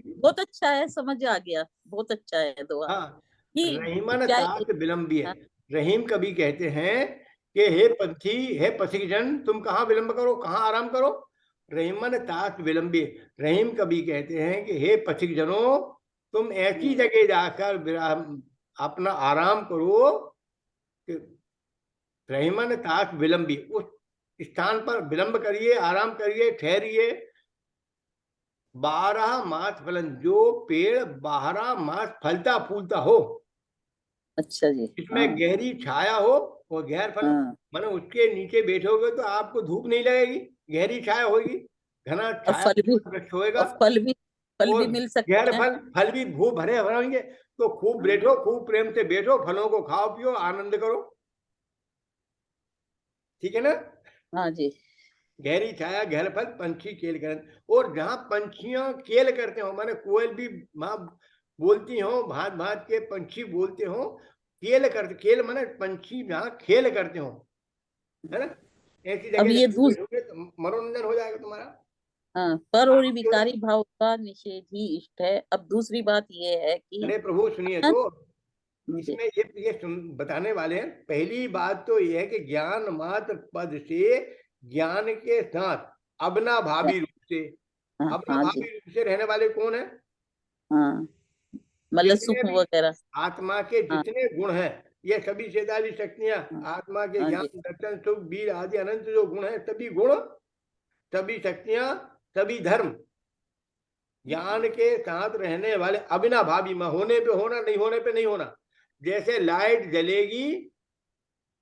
बहुत अच्छा है, समझ आ गया, बहुत अच्छा है दुआ। हाँ, कि रहीमन क्या तात विलंबी है। हाँ, रहीम कभी कहते हैं कि हे पंथी, हे पथिकजन, तुम कहाँ विलंब करो, कहाँ आराम करो। रहीमन तात विलंबी, रहीम कभी कहते हैं कि हे पथिकजनों, तुम ऐसी जगह जाकर अपना आराम करो कि रहीमन तात विलंबी, उस स्थान पर विलंब करिए, आराम करिए, ठहरिए। 12 मास फलन, जो पेड़ 12 मास फलता फूलता हो, अच्छा जी। इसमें गहरी छाया हो और गहर फल, माने उसके नीचे बैठोगे तो आपको धूप नहीं लगेगी, गहरी छाया होगी, घना छाया वृक्ष होएगा, और फल और भी मिल सकते गहर हैं। फल भी खूब भरे भरे होंगे। तो खूब बैठो, खूब प्रेम से बैठो, फलों को खाओ पियो, आनंद करो। ठीक है ना? हाँ जी। गहरी छाया गहर फल पंछी केल करन, और जहाँ पंछियां केल करते हो, माने कोयल भी माँ बोलती हो, भांत भांत के पंछी बोलते हो, केल करते, केल माने पंछी जहाँ खेल करते हो, है ना? ऐसी अब जगह ये बैठोगे तो मनोरंजन हो जाएगा तुम्हारा। हाँ, पर और विकारी भाव का निषेध ही इष्ट है। अब दूसरी बात ये है कि अरे प्रभु सुनिए, तो इसमें ये बताने वाले हैं। पहली बात तो ये है कि ज्ञान मात्र पद से ज्ञान के साथ अबना भावी रूप से, अबना हाँ जी, भावी रूप से रहने वाले कौन है? हाँ, मतलब सुख जितने भी वगैरह। आत्मा के हाँ, जितने गुण हैं, ये सभी 47 शक्तियां, हाँ, आत्मा के हाँ ज्ञान जी, दर्शन सुख वीर आदि अनंत जो गुण है, सभी गुण, सभी शक्तियां, सभी धर्म, ज्ञान के साथ रहने वाले अविनाभावी में, होने पे होना, नहीं होने पे नहीं होना। जैसे लाइट जलेगी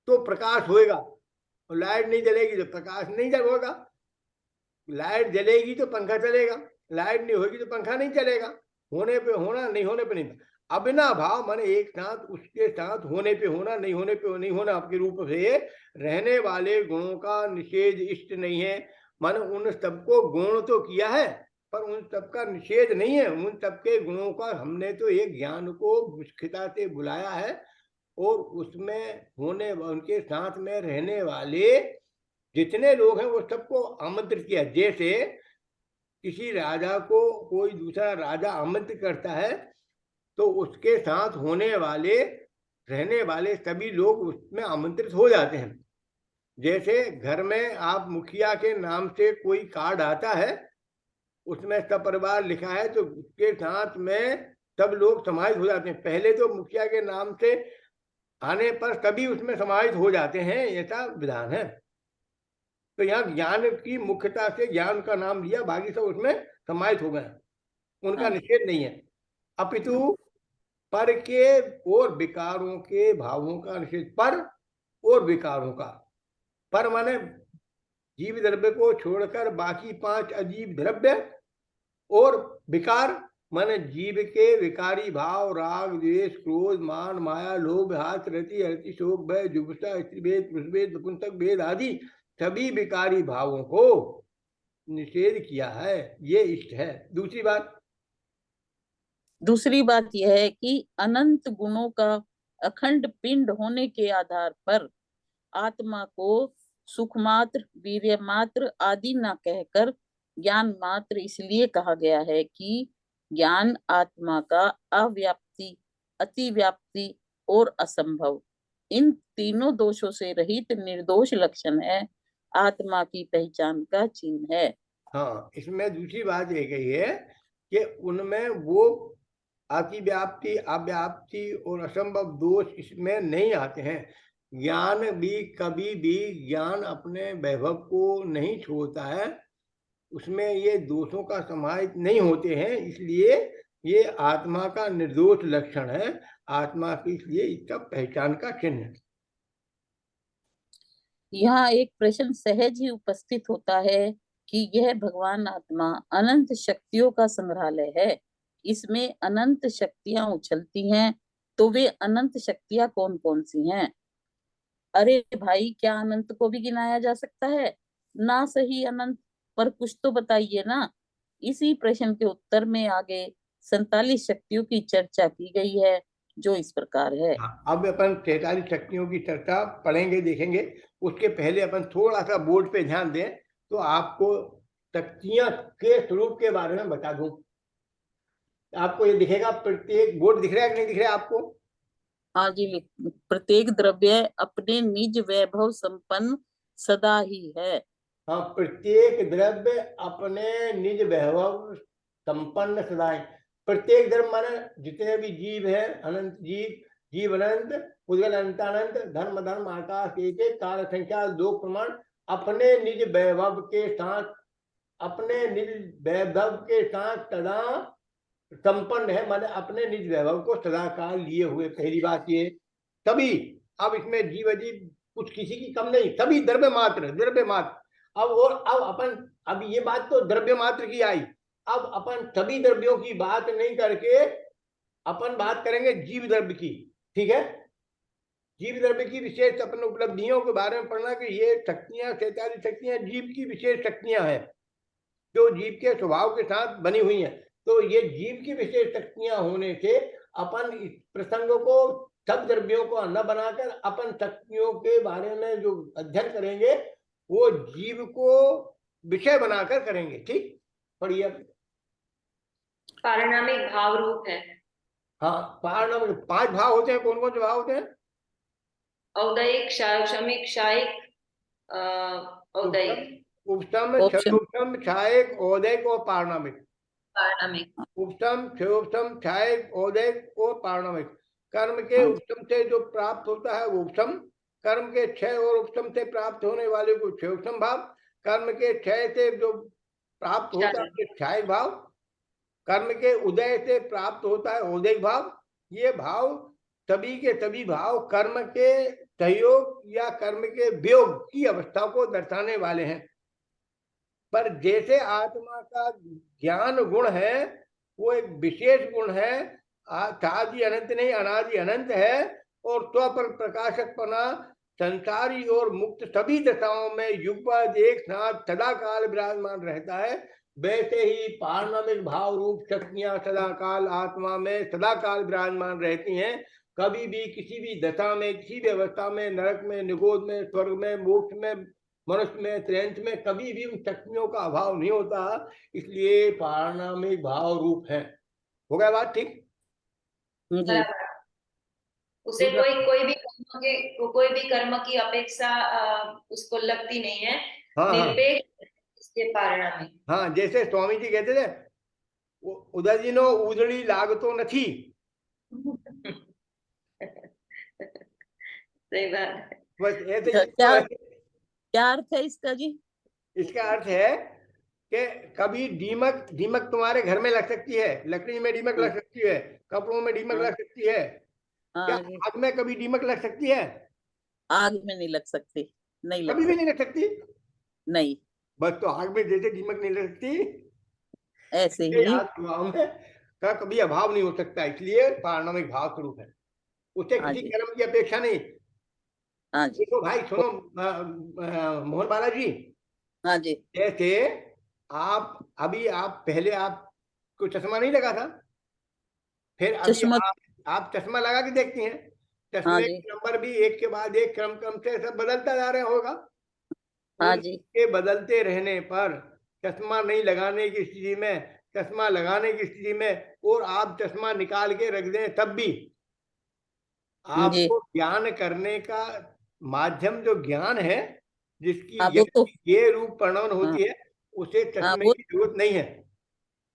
तो प्रकाश होएगा, और लाइट नहीं जलेगी तो प्रकाश नहीं जल होगा। लाइट जलेगी तो पंखा चलेगा, लाइट नहीं होगी तो पंखा नहीं चलेगा। होने पे होना, नहीं होने पे नहीं। अविनाभाव माने एक साथ, उसके साथ होने पे होना, नहीं होने पे नहीं होना आपके रूप से रहने वाले गुणों का निषेध इष्ट नहीं है। माने उन सबको गुण तो किया है, पर उन सबका निषेध नहीं है। उन सबके गुणों का हमने तो एक ज्ञान को मुख्यता से बुलाया है, और उसमें होने, उनके साथ में रहने वाले जितने लोग हैं वो सबको आमंत्रित किया। जैसे किसी राजा को कोई दूसरा राजा आमंत्रित करता है, तो उसके साथ होने वाले, रहने वाले सभी लोग उसमें आमंत्रित हो जाते हैं। जैसे घर में आप मुखिया के नाम से कोई कार्ड आता है, उसमें सपरिवार लिखा है, तो उसके साथ में सब लोग समाहित हो जाते हैं। पहले तो मुखिया के नाम से आने पर सभी उसमें समाहित हो जाते हैं, ऐसा विधान है। तो यहाँ ज्ञान की मुख्यता से ज्ञान का नाम लिया, बाकी सब उसमें समाहित हो गए, उनका निषेध नहीं है। अपितु पर के और विकारों के भावों का निषेध, पर और विकारों का। पर माने जीव द्रव्य को छोड़कर बाकी 5 अजीब द्रव्य, और विकार माने जीव के विकारी भाव, राग, द्वेष, क्रोध, मान, माया, लोभ, हास, रति, हरति, शोक, भय, जुगुप्सा, स्त्रीभेद, पुरुषभेद, नपुंसक भेद आदि सभी विकारी भावों को निषेध किया है। ये इष्ट है। दूसरी बात यह है कि अनंत गुणों का अखंड पिंड होने के आधार पर आत्मा को सुख मात्र, वीर्य मात्र आदि न कहकर ज्ञान मात्र इसलिए कहा गया है कि ज्ञान आत्मा का अव्याप्ति, अतिव्याप्ति और असंभव, इन तीनों दोषों से रहित निर्दोष लक्षण है, आत्मा की पहचान का चिन्ह है। हाँ, इसमें दूसरी बात ये कही है कि उनमें वो अतिव्याप्ति, अव्याप्ति और असंभव दोष इसमें नहीं आते हैं। ज्ञान भी कभी भी ज्ञान अपने वैभव को नहीं छोड़ता है, उसमें ये दोषों का समाहित नहीं होते हैं, इसलिए ये आत्मा का निर्दोष लक्षण है, आत्मा की, इसलिए इसका पहचान का चिन्ह है। यहाँ एक प्रश्न सहज ही उपस्थित होता है कि यह भगवान आत्मा अनंत शक्तियों का संग्रहालय है, इसमें अनंत शक्तियां उछलती हैं, तो वे अनंत शक्तियां कौन कौन सी हैं? अरे भाई, क्या अनंत को भी गिनाया जा सकता है? ना सही अनंत, पर कुछ तो बताइए ना। इसी प्रश्न के उत्तर में आगे 47 शक्तियों की चर्चा की गई है, जो इस प्रकार है। अब अपन 43 शक्तियों की चर्चा पढ़ेंगे, देखेंगे। उसके पहले अपन थोड़ा सा बोर्ड पे ध्यान दें, तो आपको शक्तियां के स्वरूप के बारे में बता दूं। आपको ये दिखेगा, प्रत्येक बोर्ड दिख रहा है कि नहीं दिख रहा है आपको? हाँ जी, प्रत्येक द्रव्य अपने निज वैभव संपन्न सदा ही है। हाँ, प्रत्येक द्रव्य अपने निज वैभव संपन्न सदा है। प्रत्येक द्रव्य माने जितने भी जीव हैं, अनंत जीव, जीव अनंत, उद्गल अनंतानंत, धर्म धर्म आकाश एक एक, काल संख्या, लोक प्रमाण, अपने निज वैभव के साथ, अपने निज वैभव के साथ सदा संपन्न है, माने अपने निज वैभव को सदा काल लिए हुए। पहली बात ये सभी, अब इसमें जीव अजीब कुछ किसी की कम नहीं, सभी द्रव्य मात्र, द्रव्य मात्र। अब अपन, अब ये बात तो द्रव्य मात्र की आई, अब अपन सभी द्रव्यों की बात नहीं करके अपन बात करेंगे जीव द्रव्य की। ठीक है, जीव द्रव्य की विशेष अपन उपलब्धियों के बारे में पढ़ना कि ये शक्तियां, 43 शक्तियां जीव की विशेष शक्तियां हैं, जो जीव के स्वभाव के साथ बनी हुई हैं। तो ये जीव की विशेष शक्तियां होने से अपन इस प्रसंग को सब द्रव्यों को न बनाकर अपन शक्तियों के बारे में जो अध्ययन करेंगे वो जीव को विषय बनाकर करेंगे। ठीक, पढ़िए। पारिणामिक भाव रूप है। हाँ, पारिणामिक 5 भाव होते हैं। कौन कौन से भाव होते हैं? औदयिक, क्षमिक, क्षायिक, औदयिक, उपसम, ऑप्शन क्षयोपम, क्षायक, औदयिक और पारिणामिक। पारिणामिक। उपसम, क्षयोपम, क्षायक, औदयिक और पारिणामिक। कर्म के उपसम से जो प्राप्त होता है वो उपसम, कर्म के क्षय और उपसम से प्राप्त होने वाले को क्षयोपम भाव, कर्म के क्षय से जो प्राप्त होता है क्षायक भाव, कर्म के उदय से प्राप्त होता है औदैहिक भाव। ये भाव तभी के तभी भाव कर्म के सहयोग या कर्म के वियोग की अवस्था को दर्शाने वाले हैं। पर जैसे आत्मा का ज्ञान गुण है वो एक विशेष गुण है, आदि अनंत नहीं अनादि अनंत है, और स्वपर प्रकाशकपना संसारी और मुक्त सभी दशाओं में युगपद एक साथ सदा काल विराजमान रहता है। वैसे ही पारमार्थिक भाव रूप शक्तियां सदा काल आत्मा में सदा काल विराजमान रहती हैं। कभी भी किसी भी दशा में, किसी भी अवस्था में, नरक में, निगोद में, स्वर्ग में, मोक्ष में, मनुष्य में, त्रैंच में कभी भी उन शक्तियों का अभाव नहीं होता। इसलिए पारमार्थिक भाव रूप है। हो गया बात ठीक? जी बराबर। उसे कोई भी कर्म की अपेक्षा उसको लगती नहीं है। हाँ हाँ निरपेक्ष इसके परिणाम में। हाँ, जैसे स्वामी जी कहते थे, उदयजिनो उजड़ी लागतो નથી। सही बात है। बस ऐसे ही क्या क्या अर्थ है इसका जी? इसका अर्थ है कि कभी दीमक दीमक तुम्हारे घर में लग सकती है, लकड़ी में दीमक लग सकती है, कपड़ों में दीमक लग सकती है, क्या हाँ जी, आग में कभी दीमक लग सकती है? आग में नहीं लग सकती, नहीं लग कभी भी नहीं सकती, लग सकती। नहीं। बस तो आग में जैसे दीमक नहीं लग सकती, ऐसे इसलिए ही। आत्माओं में का कभी अभाव नहीं हो सकता। इसलिए पारमार्थिक भाव स्वरूप है, उसे हाँ किसी जी, कर्म की अपेक्षा नहीं। हाँ जी, देखो भाई सुनो, मोहन बालाजी, हाँ जी। जैसे आप अभी आप पहले आपको चश्मा नहीं लगा था, फिर अभी चश्मा। आप चश्मा लगा के देखती हैं, हाँ चश्मे जी, के नंबर भी एक के बाद एक क्रम क्रम से सब बदलता जा रहा होगा। हाँ जी, उनके बदलते रहने पर चश्मा नहीं लगाने की स्थिति में, चश्मा लगाने की स्थिति में, और आप चश्मा निकाल के रख दें तब भी जी। आपको ज्ञान करने का माध्यम जो ज्ञान है, जिसकी हाँ वो तो, ये रूप परिणाम हाँ, होती है, उसे हाँ चश्मे वो की जरूरत नहीं है।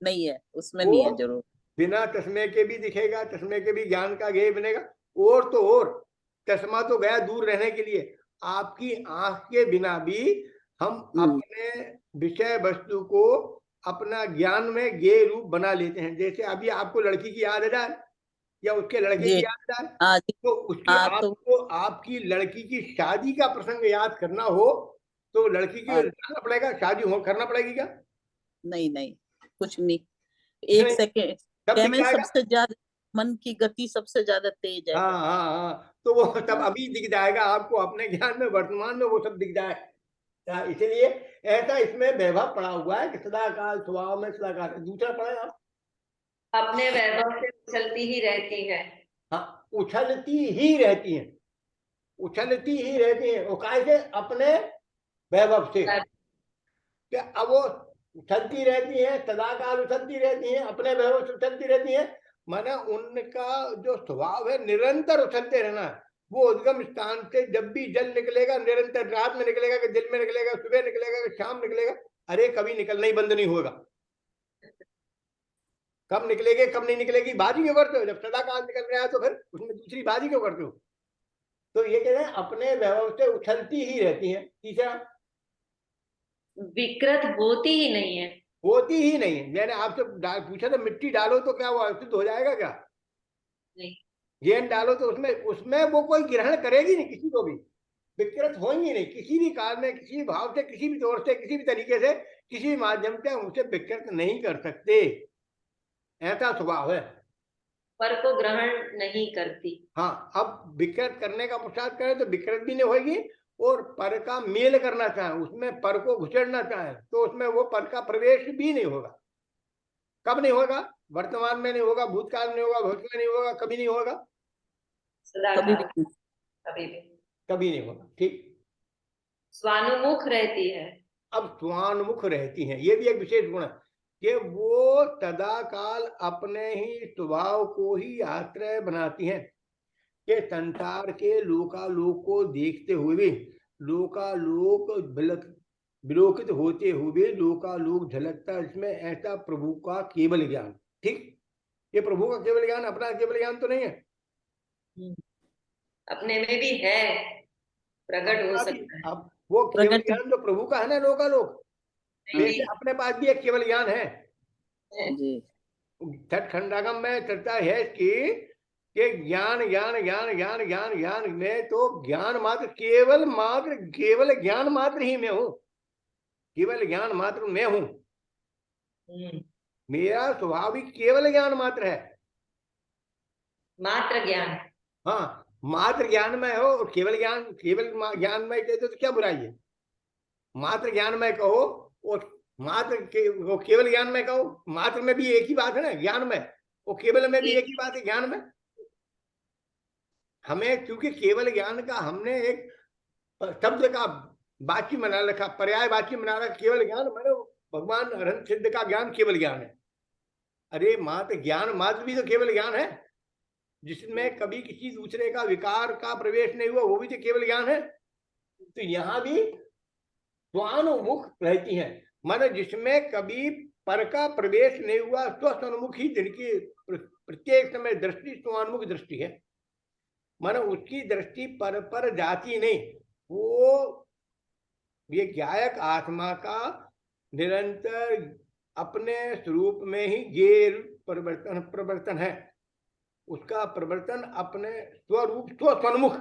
नहीं है, उसमें वो नहीं है जरूर। बिना चश्मे के भी दिखेगा, चश्मे के भी ज्ञान का गेय बनेगा। और तो और चश्मा तो गया दूर रहने के लिए, आपकी आंख के बिना भी हम अपने विषय वस्तु को अपना ज्ञान में गेय रूप बना लेते हैं। जैसे अभी आपको लड़की की याद है या उसके लड़के जी, की याद है, हाँ जी, तो उसकी हाँ तो, आपको आपकी लड़की की शादी का प्रसंग याद करना हो तो लड़की को हाँ, जाना पड़ेगा, शादी हो करना पड़ेगी क्या? नहीं नहीं, कुछ नहीं। एक नहीं, सेकेंड तब क्या दिख में जाएगा। सबसे ज्यादा, मन की गति सबसे ज्यादा तेज है। हाँ हाँ हाँ, तो वो तब हाँ, अभी दिख जाएगा आपको, अपने ज्ञान में वर्तमान में वो सब दिख जाए। इसलिए ऐसा इसमें वैभव पड़ा हुआ है कि सदा काल स्वभाव में सदा काल। दूसरा पढ़े आप। अपने वैभव से उछलती ही रहती है। हाँ, उछलती ही रहती हैं, उछलती ही रहती हैं, वो कैसे? अपने वैभव से। कि अब वो उछलती रहती हैं, सदा काल उछलती रहती हैं, अपने वैभव से उछलती रहती हैं, माना उनका जो स्वभाव है निरंतर उछलते रहना है। वो उद्गम स्थान से जब भी जल निकलेगा निरंतर, रात में निकलेगा कि दिन में निकलेगा, सुबह निकलेगा कि शाम निकलेगा, अरे कभी निकलना ही बंद नहीं होगा। कब निकलेगी कब नहीं निकलेगी बाजी क्यों करते हो? जब सदा काल निकल रहा है तो फिर उसमें दूसरी बाजी क्यों करते हो? तो ये कह रहे हैं अपने वैभव से उछलती ही रहती है। तीसरा, विकृत होती ही नहीं है। होती ही नहीं है। मैंने आपसे पूछा था मिट्टी डालो तो क्या वो शुद्ध हो जाएगा क्या? नहीं। गेंद डालो तो उसमें उसमें वो कोई ग्रहण करेगी नहीं, किसी को भी विकृत होंगी नहीं, किसी भी काल में, किसी भी भाव से, किसी भी तौर से, किसी भी तरीके से, किसी भी माध्यम से हम उसे विकृत नहीं कर सकते। ऐसा स्वभाव है। पर को ग्रहण नहीं करती। हाँ, अब विकृत करने का प्रसाद करें तो विकृत भी नहीं होगी, और पर का मेल करना चाहे, उसमें पर को घुसड़ना चाहे तो उसमें वो पर का प्रवेश भी नहीं होगा। कब नहीं होगा? वर्तमान में नहीं होगा, भूतकाल में नहीं होगा, भविष्य में नहीं होगा, कभी नहीं होगा, सदा कभी काल भी नहीं। कभी भी कभी नहीं होगा। ठीक। स्वानुमुख रहती है। अब स्वानुमुख रहती हैं, ये भी एक विशेष गुण है कि वो सदा काल अपने ही स्वभाव को ही आश्रय बनाती हैं। कि संसार के लोकालोक को देखते हुए भी, लोकालोक विलोकित होते हुए भी लोकालोक झलकता, इसमें ऐसा प्रभु का केवल ज्ञान। ठीक, ये प्रभु का केवल ज्ञान, अपना केवल ज्ञान तो नहीं है। अपने में भी है, प्रकट हो अपना भी, सकता है। अब वो केवल प्रगट। ज्ञान जो प्रभु का है ना लोकालोक, नहीं वैसे अपने पास भी एक केवल ज्ञान है। है। जी, छठ खंडागम में चर्चा है कि ज्ञान ज्ञान ज्ञान ज्ञान ज्ञान ज्ञान में तो ज्ञान मात्र केवल ज्ञान मात्र ही मैं हूं, केवल ज्ञान मात्र मैं हूं। मेरा स्वाभाविक केवल ज्ञान मात्र है। मात्र ज्ञान, हाँ, मात्र ज्ञान में हो और केवल ज्ञान में कहते तो क्या बुराई है? मात्र ज्ञान में कहो और वो केवल ज्ञान में कहो, मात्र में भी एक ही बात है ना, ज्ञान में, और केवल में भी एक ही बात है, ज्ञान में। हमें क्योंकि केवल ज्ञान का हमने एक शब्द का वाच्य बना रखा, पर्याय वाच्य बना रखा, केवल ज्ञान माने भगवान अनंत सिद्ध का ज्ञान केवल ज्ञान है। अरे मात्र ज्ञान मात्र भी तो केवल ज्ञान है, जिसमें कभी किसी दूसरे का विकार का प्रवेश नहीं हुआ, वो भी तो केवल ज्ञान है। तो यहाँ भी स्वानुमुख रहती है, माने जिसमें कभी पर का प्रवेश नहीं हुआ, स्वस्वन्मुख ही जिनकी प्रत्येक समय दृष्टि स्वानुमुख दृष्टि है, माने उसकी दृष्टि पर जाती नहीं। वो ये ज्ञायक आत्मा का निरंतर अपने स्वरूप में ही ये प्रवर्तन है, उसका प्रवर्तन अपने स्वरूप स्वसन्मुख,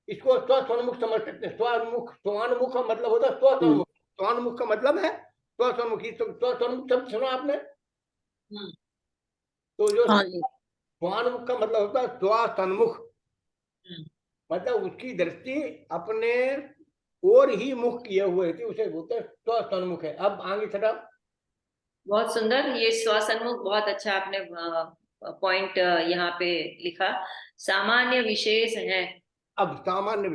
इसको स्वसन्मुख समझ सकते हैं। स्वानुमुख का मतलब होता है स्वसन्मुख, स्वानुमुख का मतलब है स्वसन्मुखी। स्वसन्मुख शब्द सुना आपने? तो जो स्वानुमुख का मतलब होता है स्वसन्मुख, मतलब उसकी दृष्टि अपने और ही मुख किए हुए थी, उसे बोलते हैं स्वसन्मुख है। अब आगे चला। बहुत सुंदर, ये स्वसन्मुख बहुत अच्छा आपने पॉइंट यहाँ पे लिखा। सामान्य विशेष है। अब सामान्य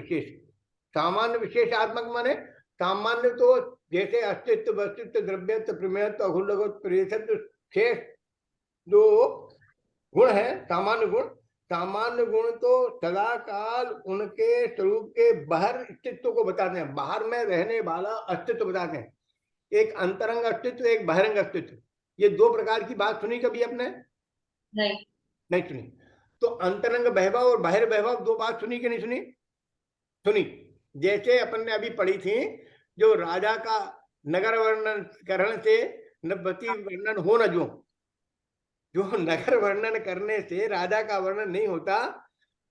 विशेष आत्मक माने सामान्य तो जैसे अस्तित्व, वस्तित्व, द्रव्यत्व, प्रमेयत्व, अघोलघोत्व, प्रेषत्व, शेष जो गुण है, सामान्य गुण तो सदा काल उनके स्वरूप के बाहर अस्तित्व को बताते हैं, बाहर में रहने वाला अस्तित्व बताते हैं। एक अंतरंग अस्तित्व, एक बहिरंग अस्तित्व, ये दो प्रकार की बात सुनी कभी आपने? नहीं सुनी। तो अंतरंग वैभव और बाहिर वैभव दो बात सुनी कि नहीं सुनी? सुनी। जैसे अपन ने अभी पढ़ी थी, जो राजा का नगर वर्णन करने से नवती वर्णन हो न, जो नगर वर्णन करने से राजा का वर्णन नहीं होता,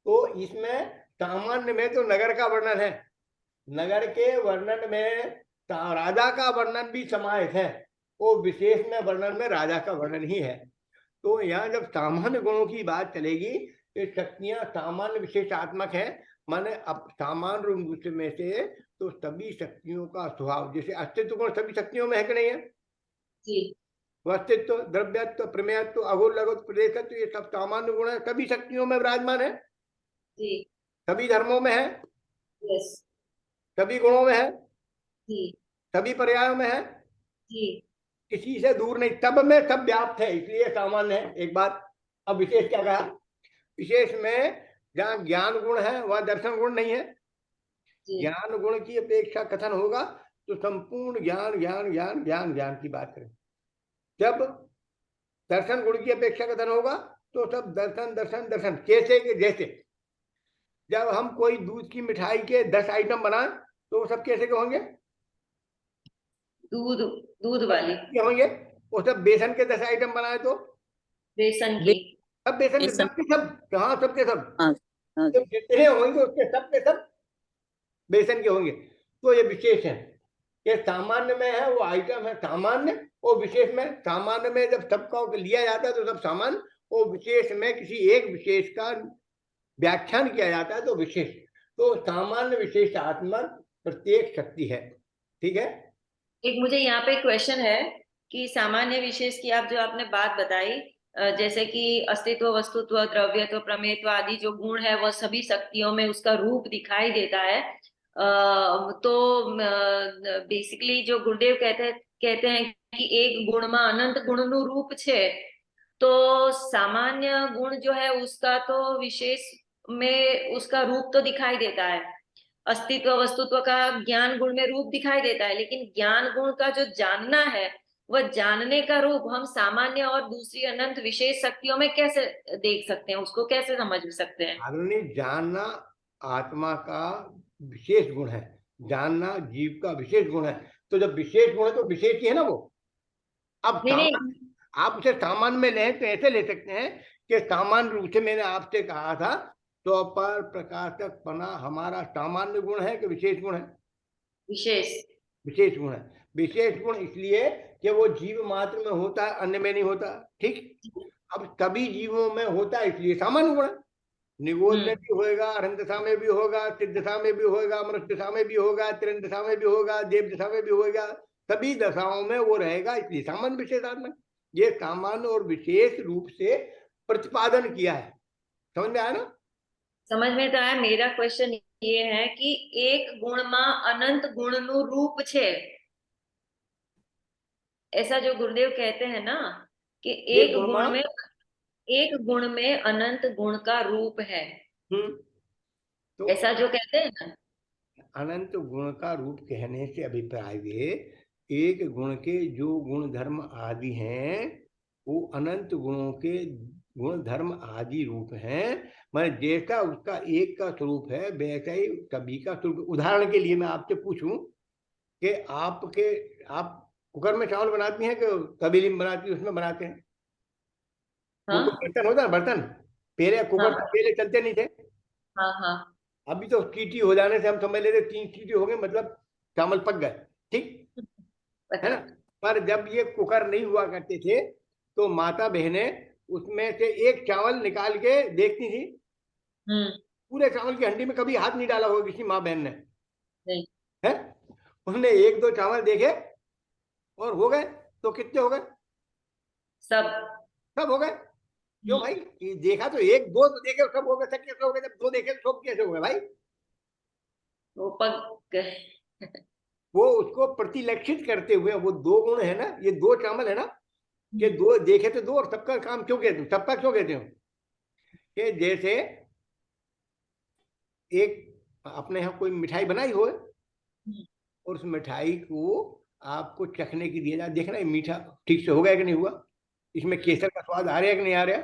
तो इसमें सामान्य में तो नगर का वर्णन है, नगर के वर्णन में राजा का वर्णन भी समाहित है, वो विशेष में वर्णन में राजा का वर्णन ही है। तो यहाँ जब सामान्य गुणों की बात चलेगी, तो शक्तियां सामान्य विशेषात्मक है, माने अब सामान्य रूप में से तो सभी शक्तियों का स्वभाव, जैसे अस्तित्व गुण सभी शक्तियों में है कि नहीं है? जी। वस्तित्व, द्रव्यत्व, प्रमेयत्व, अघोलघोत्व, प्रेषत्व, ये सब सामान्य गुण है, सभी शक्तियों में विराजमान है। जी। सभी धर्मों में है। यस। सभी गुणों में है। जी। सभी पर्यायों में है। जी। किसी से दूर नहीं, सब में सब व्याप्त है, इसलिए सामान्य है। एक बात। अब विशेष क्या कहा? विशेष में जहाँ ज्ञान गुण है वह दर्शन गुण नहीं है। ज्ञान गुण की अपेक्षा कथन होगा तो संपूर्ण ज्ञान ज्ञान ज्ञान ज्ञान ज्ञान की बात करें। जब दर्शन गुण की अपेक्षा कथन होगा तो सब दर्शन दर्शन दर्शन। कैसे के जैसे जब हम कोई दूध की मिठाई के 10 आइटम बनाएं तो वो सब कैसे के होंगे? दूध वाली होंगे। वो सब बेसन के 10 आइटम बनाए तो बेसन की, सब बेसन के सब के सब, कहाँ सब के सब, जितने होंगे उसके सब के सब बेसन के होंगे। तो ये विशेष है, ये सामान्य में है वो आइटम है सामान्य, और विशेष में, सामान्य में जब सबका लिया जाता है तो सब सामान्य, और विशेष में किसी एक विशेष का व्याख्यान किया जाता है तो विशेष। तो सामान्य विशेषात्मक प्रत्येक शक्ति है। ठीक है। एक मुझे यहाँ पे क्वेश्चन है कि सामान्य विशेष की आप जो आपने बात बताई, जैसे कि अस्तित्व, वस्तुत्व, द्रव्यत्व, प्रमेयत्व आदि जो गुण है वह सभी शक्तियों में उसका रूप दिखाई देता है। तो बेसिकली जो गुरुदेव कहते हैं कि एक गुण में अनंत गुण नु रूप छे, तो सामान्य गुण जो है उसका तो विशेष में उसका रूप तो दिखाई देता है, अस्तित्व वस्तुत्व का ज्ञान गुण में रूप दिखाई देता है, लेकिन ज्ञान गुण का जो जानना है वह जानने का रूप हम सामान्य और दूसरी अनंत विशेष शक्तियों में कैसे देख सकते हैं, उसको कैसे समझ सकते हैं? आदरणीय, जानना आत्मा का विशेष गुण है, जानना जीव का विशेष गुण है। तो जब विशेष गुण है तो विशेष ही है ना वो। अब आप उसे सामान्य में लें तो ऐसे ले सकते हैं कि सामान्य रूप से मैंने आपसे कहा था तो पर प्रकाशक पना हमारा सामान्य गुण है कि विशेष गुण है? विशेष। विशेष गुण है। विशेष गुण इसलिए कि वो जीव मात्र में होता है, अन्य में नहीं होता। ठीक, अब सभी जीवों में होता है इसलिए सामान्य गुण है। निगोद में भी होगा, अरहंत दशा में भी होगा, सिद्ध दशा में भी होगा, मनुष्य दशा में भी होगा, तिरंग दशा में भी होगा, देव दशा में भी होगा, सभी दशाओं में वो रहेगा, इसलिए सामान्य विशेषात्मक। ये सामान्य और विशेष रूप से प्रतिपादन किया है। समझ में आया ना? समझ में तो आया। मेरा क्वेश्चन ये है कि एक गुण में अनंत गुण नु रूप छे, ऐसा जो गुरुदेव कहते हैं ना कि एक गुण में एक गुण में अनंत गुण का रूप है, तो ऐसा जो कहते हैं ना। अनंत गुण का रूप कहने से अभिप्राय ये, एक गुण के जो गुण धर्म आदि हैं वो अनंत गुणों के गुण धर्म आदि रूप हैं। मैं जैसा उसका एक का स्वरूप है वैसा ही सभी का स्वरूप। उदाहरण के लिए मैं आपसे पूछूं कि आप कुकर में चावल बनाती हैं कि तबेली में बनाती है, उसमें बनाते हैं? हाँ कुकर बर्तन होता है, बर्तन। पहले कुकर हाँ पहले चलते नहीं थे। हाँ हाँ। अभी तो सीटी हो जाने से हम समझ लेते 3 सीटी हो गए मतलब चावल पक गए। ठीक है ना? पर जब ये कुकर नहीं हुआ करते थे तो माता बहनें उसमें से एक चावल निकाल के देखती थी। पूरे चावल की हंडी में कभी हाथ नहीं डाला होगा किसी माँ बहन ने, नहीं। है? उसने 1-2 चावल देखे और हो गए। तो कितने हो गए? सब हो गए। क्यों भाई? ये देखा तो 1-2 तो देखे सब हो गए। सब कैसे हो गए? जब 2 देखे तो सब कैसे हो गए भाई? वो पक गए। वो उसको प्रतिलक्षित करते हुए, वो 2 गुण है ना, ये 2 चावल है ना, कि 2 देखे तो 2 और सबका काम क्यों कहते हो, सबका क्यों कहते हो? कि जैसे एक अपने यहाँ कोई मिठाई बनाई हो और उस मिठाई को आपको चखने की दिया जाए, देखना ये मीठा ठीक से हो गया कि नहीं हुआ, इसमें केसर का स्वाद आ रहा है कि नहीं आ रहा,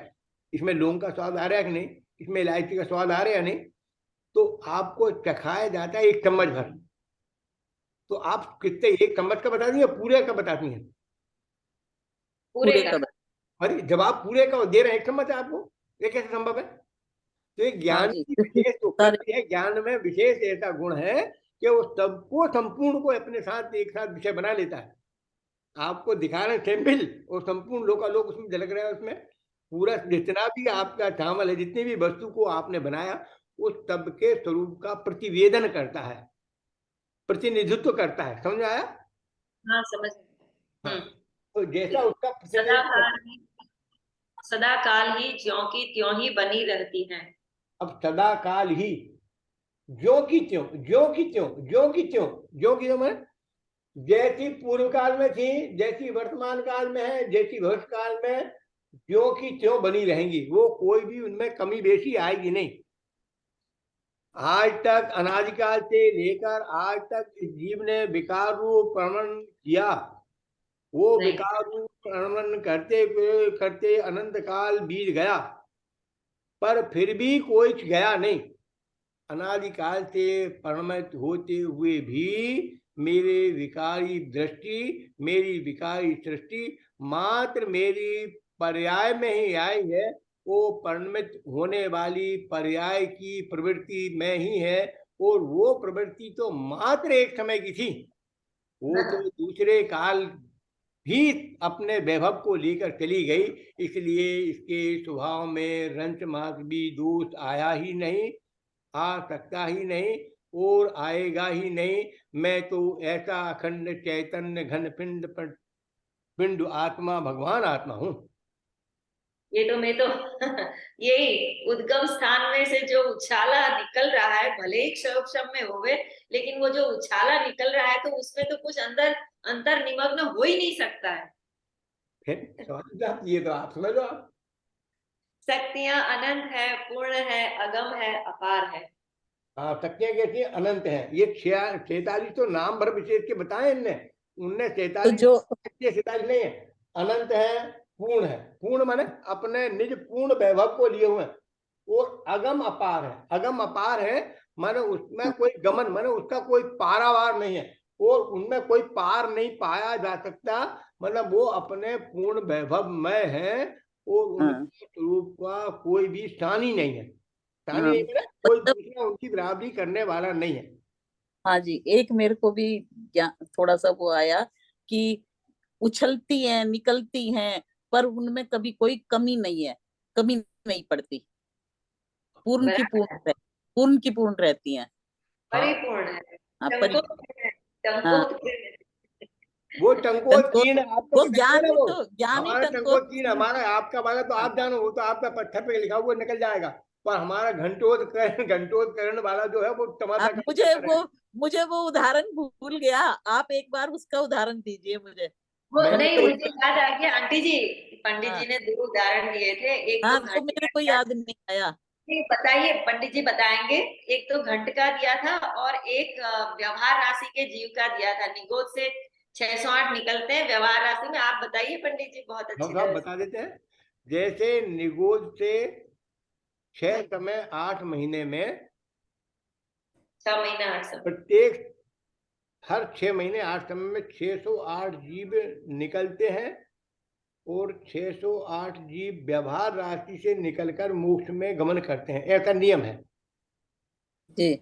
इसमें लौंग का स्वाद आ रहा है कि नहीं, इसमें इलायची का स्वाद आ रहा है या नहीं। तो आपको चखाया जाता है 1 चम्मच भर। तो आप कितने 1 चम्मच का बताती हैं, पूरे का बताती हैं? पूरे का। अरे जब आप पूरे का दे रहे हैं 1 चम्मच आपको, ये कैसे संभव है? तो ये ज्ञान की विशेष उपलब्धि है। ज्ञान में विशेष ऐसा गुण है कि वो सबको संपूर्ण को अपने साथ एक साथ विषय बना लेता है। आपको दिखा रहे सैंपल और संपूर्ण लोकालोक उसमें झलक रहा है। उसमें पूरा जितना भी आपका चावल है, जितनी भी वस्तु को आपने बनाया, उस सबके स्वरूप का प्रतिवेदन करता है, प्रतिनिधित्व करता है। समझ आया? हाँ समझ। हाँ। तो जैसा उसका सदा काल ही ज्यों की त्यों ही बनी रहती हैं। अब सदा काल ही ज्यों की त्यों, ज्यों की त्यों, ज्यों की त्यों, ज्यों की त्यों मैं जैसी पूर्व काल में थी, जैसी वर्तमान काल में है, जैसी भविष्य काल में ज्यों की त्यों बनी रहेंगी। वो कोई भी उनमें कमी बेशी आएगी नहीं। आज तक अनादिकाल से लेकर आज तक इस जीव ने विकार रूप प्रणमन किया। वो विकार रूप प्रणमन करते अनंत काल बीत गया, पर फिर भी कोई गया नहीं। अनादिकाल से परिणमित होते हुए भी मेरे विकारी दृष्टि, मेरी विकारी सृष्टि मात्र मेरी पर्याय में ही आई है। वो परिणमित होने वाली पर्याय की प्रवृत्ति में ही है, और वो प्रवृत्ति तो मात्र एक समय की थी। वो तो दूसरे काल भी अपने वैभव को लेकर चली गई, इसलिए इसके स्वभाव में रंच मात्र भी दोष आया ही नहीं, आ सकता ही नहीं और आएगा ही नहीं। मैं तो ऐसा अखंड चैतन्य घन पिंड आत्मा, भगवान आत्मा हूँ। ये तो मैं तो यही उद्गम स्थान में से जो उछाला निकल रहा है, भले ही क्षम में होवे, लेकिन वो जो उछाला निकल रहा है तो उसमें तो कुछ अंतर निमग्न हो ही नहीं सकता है। फिर ये तो आप समझ लो। शक्तियां अनंत है, पूर्ण है, अगम है, अपार है। हाँ, शक्तियां कैसी अनंत है। ये 46 तो नाम भर विशेष के बताए इनने, उनने 46 नहीं है, अनंत है, पूर्ण है। पूर्ण माने अपने निज पूर्ण वैभव को लिए हुए, और अगम अपार है। अगम अपार है माने उसमें कोई गमन, माने उसका कोई पारावार नहीं है, और उनमें कोई पार नहीं पाया जा सकता। मतलब वो अपने पूर्ण वैभव में है और हाँ उनके स्वरूप का कोई भी स्थान ही नहीं है। स्थान ही हाँ नहीं, मतलब कोई मतलब दूसरा उनकी बराबरी करने वाला नहीं है। हाँ जी, एक मेरे को भी थोड़ा सा वो आया कि उछलती हैं, निकलती हैं, पर उनमें कभी कोई कमी नहीं है, कमी नहीं पड़ती, पूर्ण की बराबर है, पूर्ण पूर्ण की पूर्ण रहती हैं। हाँ, परिपूर्ण है, हाँ टंको है, हाँ टंको है। वो टंकोत टंको कीन आपको वो बताइए ना ज्ञानी वो। तो ज्ञानी हमारा टंकोत कीन टंकोत। हमारा, आपका वाला तो आप जानो, वो तो आपका पत्थर पे लिखा हुआ निकल जाएगा। पर हमारा घंटोत्करण वाला जो है वो टमाटर का पत्थर है। मुझे वो उदाहरण भूल गया, आप एक बार उसका उदाहरण दीजिए मुझे। वो नहीं, घंटों मुझे याद आ गया आंटी जी, पंडित जी हाँ ने 2 उदाहरण दिए थे। एक हाँ, तो वो घंटे मेरे को का, याद नहीं आया। नहीं बताइए, पंडित जी बताएंगे। एक तो घंट का दिया था और एक व्यवहार राशि के जीव का दिया था। निगोद से 608 निकलते हैं व्यवहार राशि में। आप बताइए पंडित जी, बहुत अच्छी हम साहब तरह से। बता देते हैं। जैसे निगोद से 6 समय 8 महीने में 6 महीने 8 समय। प्रत्येक हर 6 महीने 8 समय में 608 जीव निकलते हैं और 608 जीव व्यवहार राशि से निकलकर मोक्ष में गमन करते हैं, ऐसा नियम है। जी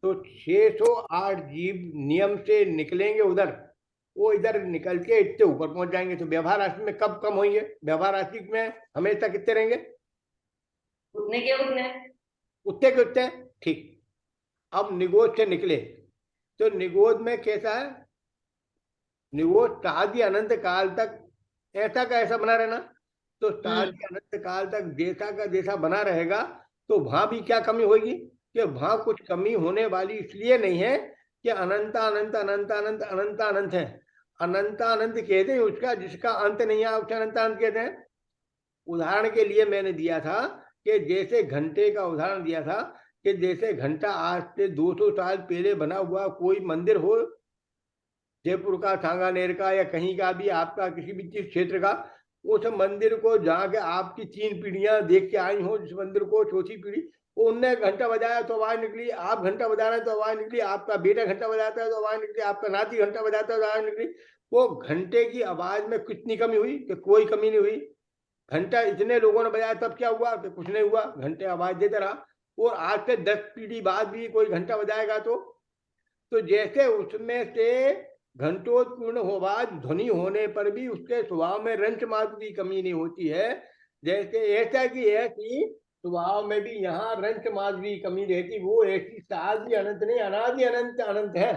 तो 608 जीव नियम से निकलेंगे उधर, वो इधर निकल के इतने ऊपर पहुंच जाएंगे। तो व्यवहार राशि में कब कम होंगे? व्यवहार राशि में हमेशा कितने रहेंगे? उतने के उतने। उतने के उतने। ठीक। अब निगोद से निकले तो निगोद में कैसा है? निगोद तादि अनंत काल तक ऐसा का ऐसा बना रहना। तो तादि अनंत काल तक जैसा का जैसा बना रहेगा। तो वहां भी क्या कमी होगी? कि वहां कुछ कमी होने वाली इसलिए नहीं है कि अनंत अनंत अनंत अनंत अनंत अनंत है। अनंत अनंत कहते हैं उसका जिसका अंत नहीं है, उसे अनंत अनंत कहते हैं। उदाहरण के लिए मैंने दिया था कि जैसे घंटे का उदाहरण दिया था कि जैसे घंटा आज से 200 साल पहले बना हुआ कोई मंदिर हो, जयपुर का, सांगानेर का, या कहीं का भी आपका किसी भी चीज क्षेत्र का, उस मंदिर को जहाँ के आपकी 3 पीढ़ियां देख के आई हो, जिस मंदिर को चौथी पीढ़ी, उनने घंटा बजाया तो आवाज निकली, आप घंटा बजा रहे हैं तो आवाज निकली, आपका बेटा घंटा बजाता है तो आवाज निकली, आपका नाती घंटा बजाता है तो आवाज निकली। वो घंटे की आवाज में कितनी कमी हुई? कि कोई कमी नहीं हुई। घंटा इतने लोगों ने बजाया तब क्या हुआ? कि कुछ नहीं हुआ, घंटे आवाज देता रहा। और आज से 10 पीढ़ी बाद भी कोई घंटा बजाएगा तो जैसे उसमें से घंटोत्पूर्ण आवाज ध्वनि होने पर भी उसके स्वभाव में रंच मात्र की कमी नहीं होती है, जैसे ऐसा की ऐसी स्वभाव में भी यहाँ रंच मात्र की कमी रहती। वो ऐसी साधि अनंत नहीं, अनादि अनंत अनंत है।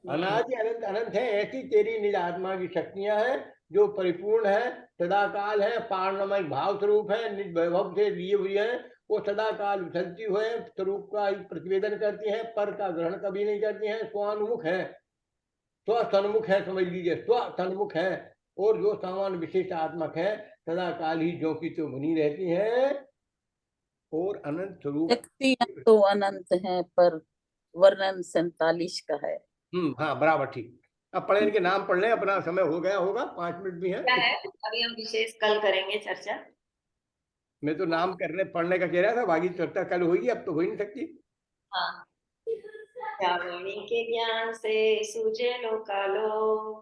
अनादि अनंत अनंत है। ऐसी तेरी निज आत्मा की शक्तियां हैं जो परिपूर्ण है, सदाकाल है, पारणमय भाव स्वरूप है, निज वैभव से लिए हुई है। वो सदाकाल उछलती हुए स्वरूप का प्रतिवेदन करती हैं, पर का ग्रहण कभी नहीं करती हैं, स्वानुमुख है, स्वसन्मुख है, समझ लीजिए स्वसन्मुख है। और जो सामान्य विशेष आत्मक है, सदाकाल ही जो की तो बनी रहती है और अनंत स्वरूप। शक्तियां तो अनंत हैं, पर वर्णन 47 का है। हाँ बराबर ठीक। अब पढ़े इनके नाम पढ़ लें, अपना समय हो गया होगा, 5 मिनट भी है। क्या है, अभी हम विशेष कल करेंगे चर्चा। मैं तो नाम करने पढ़ने का कह रहा था, बाकी चर्चा कल होगी, अब तो हो ही नहीं सकती। हाँ, श्रावणी के ज्ञान से सूझे लो कालो।